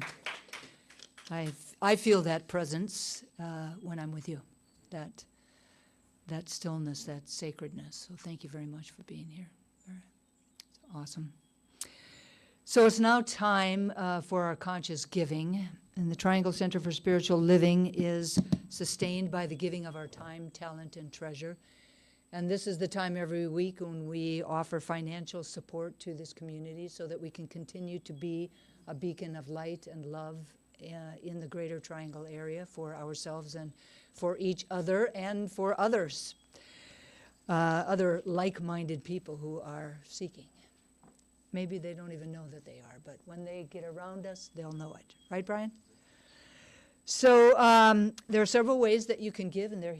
I feel that presence when I'm with you, that stillness, that sacredness. So thank you very much for being here. It's awesome. So it's now time for our conscious giving. And the Triangle Center for Spiritual Living is sustained by the giving of our time, talent, and treasure. And this is the time every week when we offer financial support to this community so that we can continue to be a beacon of light and love in the Greater Triangle area for ourselves and for each other and for others, other like-minded people who are seeking. Maybe they don't even know that they are, but when they get around us, they'll know it. Right, Brian? So there are several ways that you can give, and they're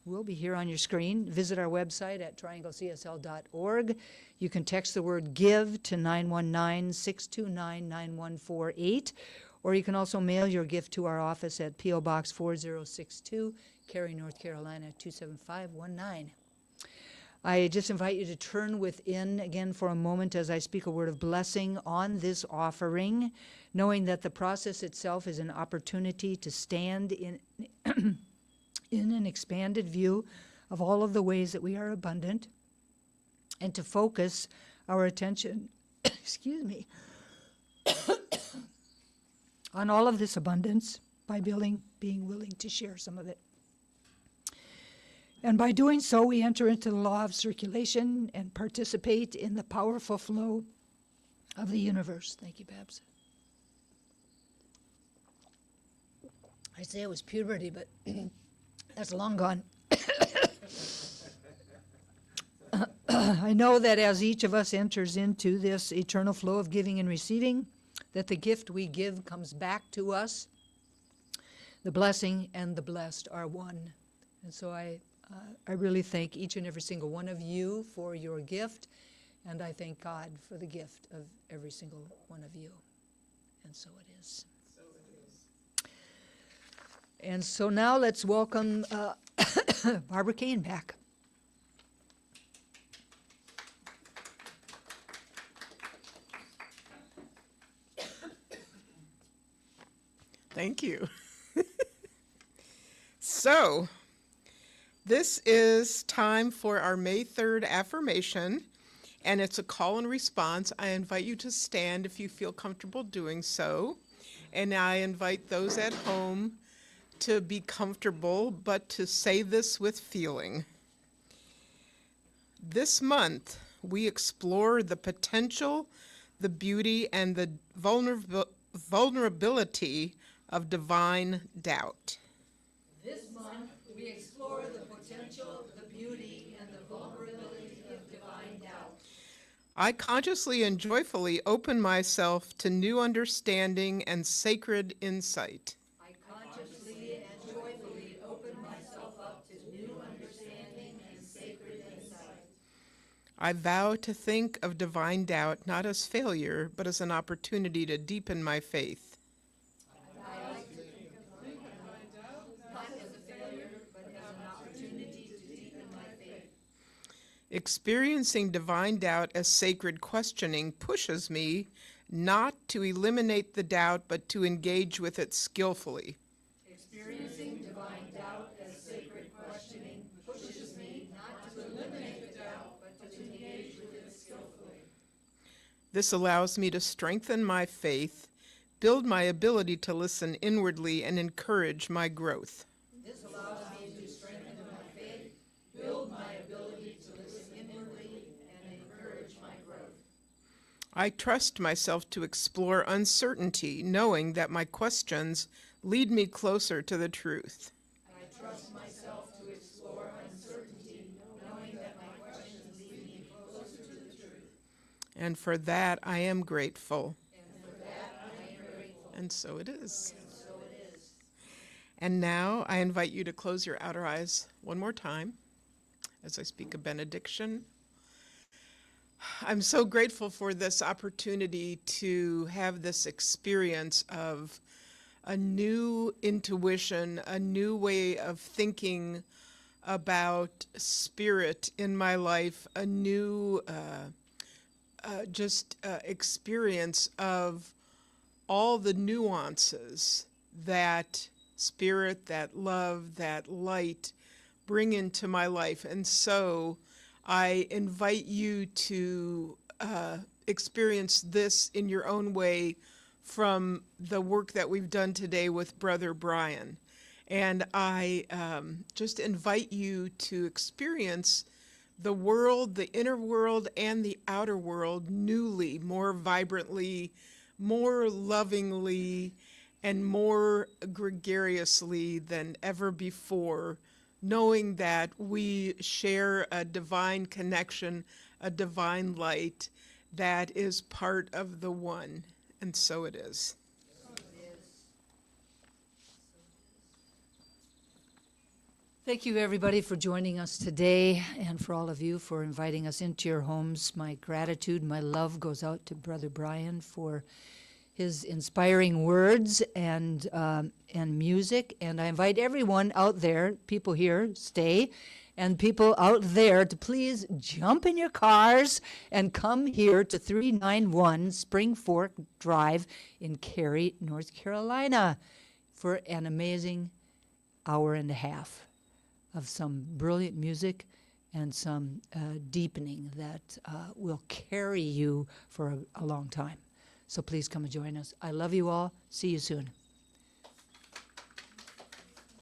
will be here on your screen. Visit our website at trianglecsl.org. You can text the word GIVE to 919-629-9148, or you can also mail your gift to our office at PO Box 4062, Cary, North Carolina 27519. I just invite you to turn within again for a moment as I speak a word of blessing on this offering, knowing that the process itself is an opportunity to stand in in an expanded view of all of the ways that we are abundant, and to focus our attention, excuse me, on all of this abundance by being willing to share some of it. And by doing so, we enter into the law of circulation and participate in the powerful flow of the universe. Thank you, Babs. I say it was puberty, but that's long gone. I know that as each of us enters into this eternal flow of giving and receiving, that the gift we give comes back to us. The blessing and the blessed are one. And so I really thank each and every single one of you for your gift, and I thank God for the gift of every single one of you. And so it is. And so now let's welcome Barbara Kane back. Thank you. So, this is time for our May 3rd affirmation, and it's a call and response. I invite you to stand if you feel comfortable doing so, and I invite those at home to be comfortable, but to say this with feeling. This month, we explore the potential, the beauty, and the vulnerability of divine doubt. This month, we explore the potential, the beauty, and the vulnerability of divine doubt. I consciously and joyfully open myself to new understanding and sacred insight. I consciously and joyfully open myself up to new understanding and sacred insight. I vow to think of divine doubt not as failure, but as an opportunity to deepen my faith. Experiencing divine doubt as sacred questioning pushes me not to eliminate the doubt, but to engage with it skillfully. Experiencing divine doubt as sacred questioning pushes me not to eliminate the doubt, but to engage with it skillfully. This allows me to strengthen my faith, build my ability to listen inwardly, and encourage my growth. This allows me to strengthen my faith, build my ability to listen inwardly, and encourage my growth. I trust myself to explore uncertainty, knowing that my questions lead me closer to the truth. I trust myself to explore uncertainty, knowing that my questions lead me closer to the truth. And for that, I am grateful. And for that, I am grateful. And so it is. And so it is. And now I invite you to close your outer eyes one more time as I speak a benediction. I'm so grateful for this opportunity to have this experience of a new intuition, a new way of thinking about spirit in my life, a new experience of all the nuances that spirit, that love, that light bring into my life. And so I invite you to experience this in your own way from the work that we've done today with Brother Brian. And I just invite you to experience the world, the inner world and the outer world newly, more vibrantly, more lovingly, and more gregariously than ever before, knowing that we share a divine connection, a divine light that is part of the one. And so it is. Thank you, everybody, for joining us today, and for all of you for inviting us into your homes. My gratitude, my love goes out to Brother Brian for his inspiring words and music. And I invite everyone out there, people here, stay, and people out there to please jump in your cars and come here to 391 Spring Fork Drive in Cary, North Carolina, for an amazing hour and a half of some brilliant music and some deepening that will carry you for a long time. So please come and join us. I love you all. See you soon.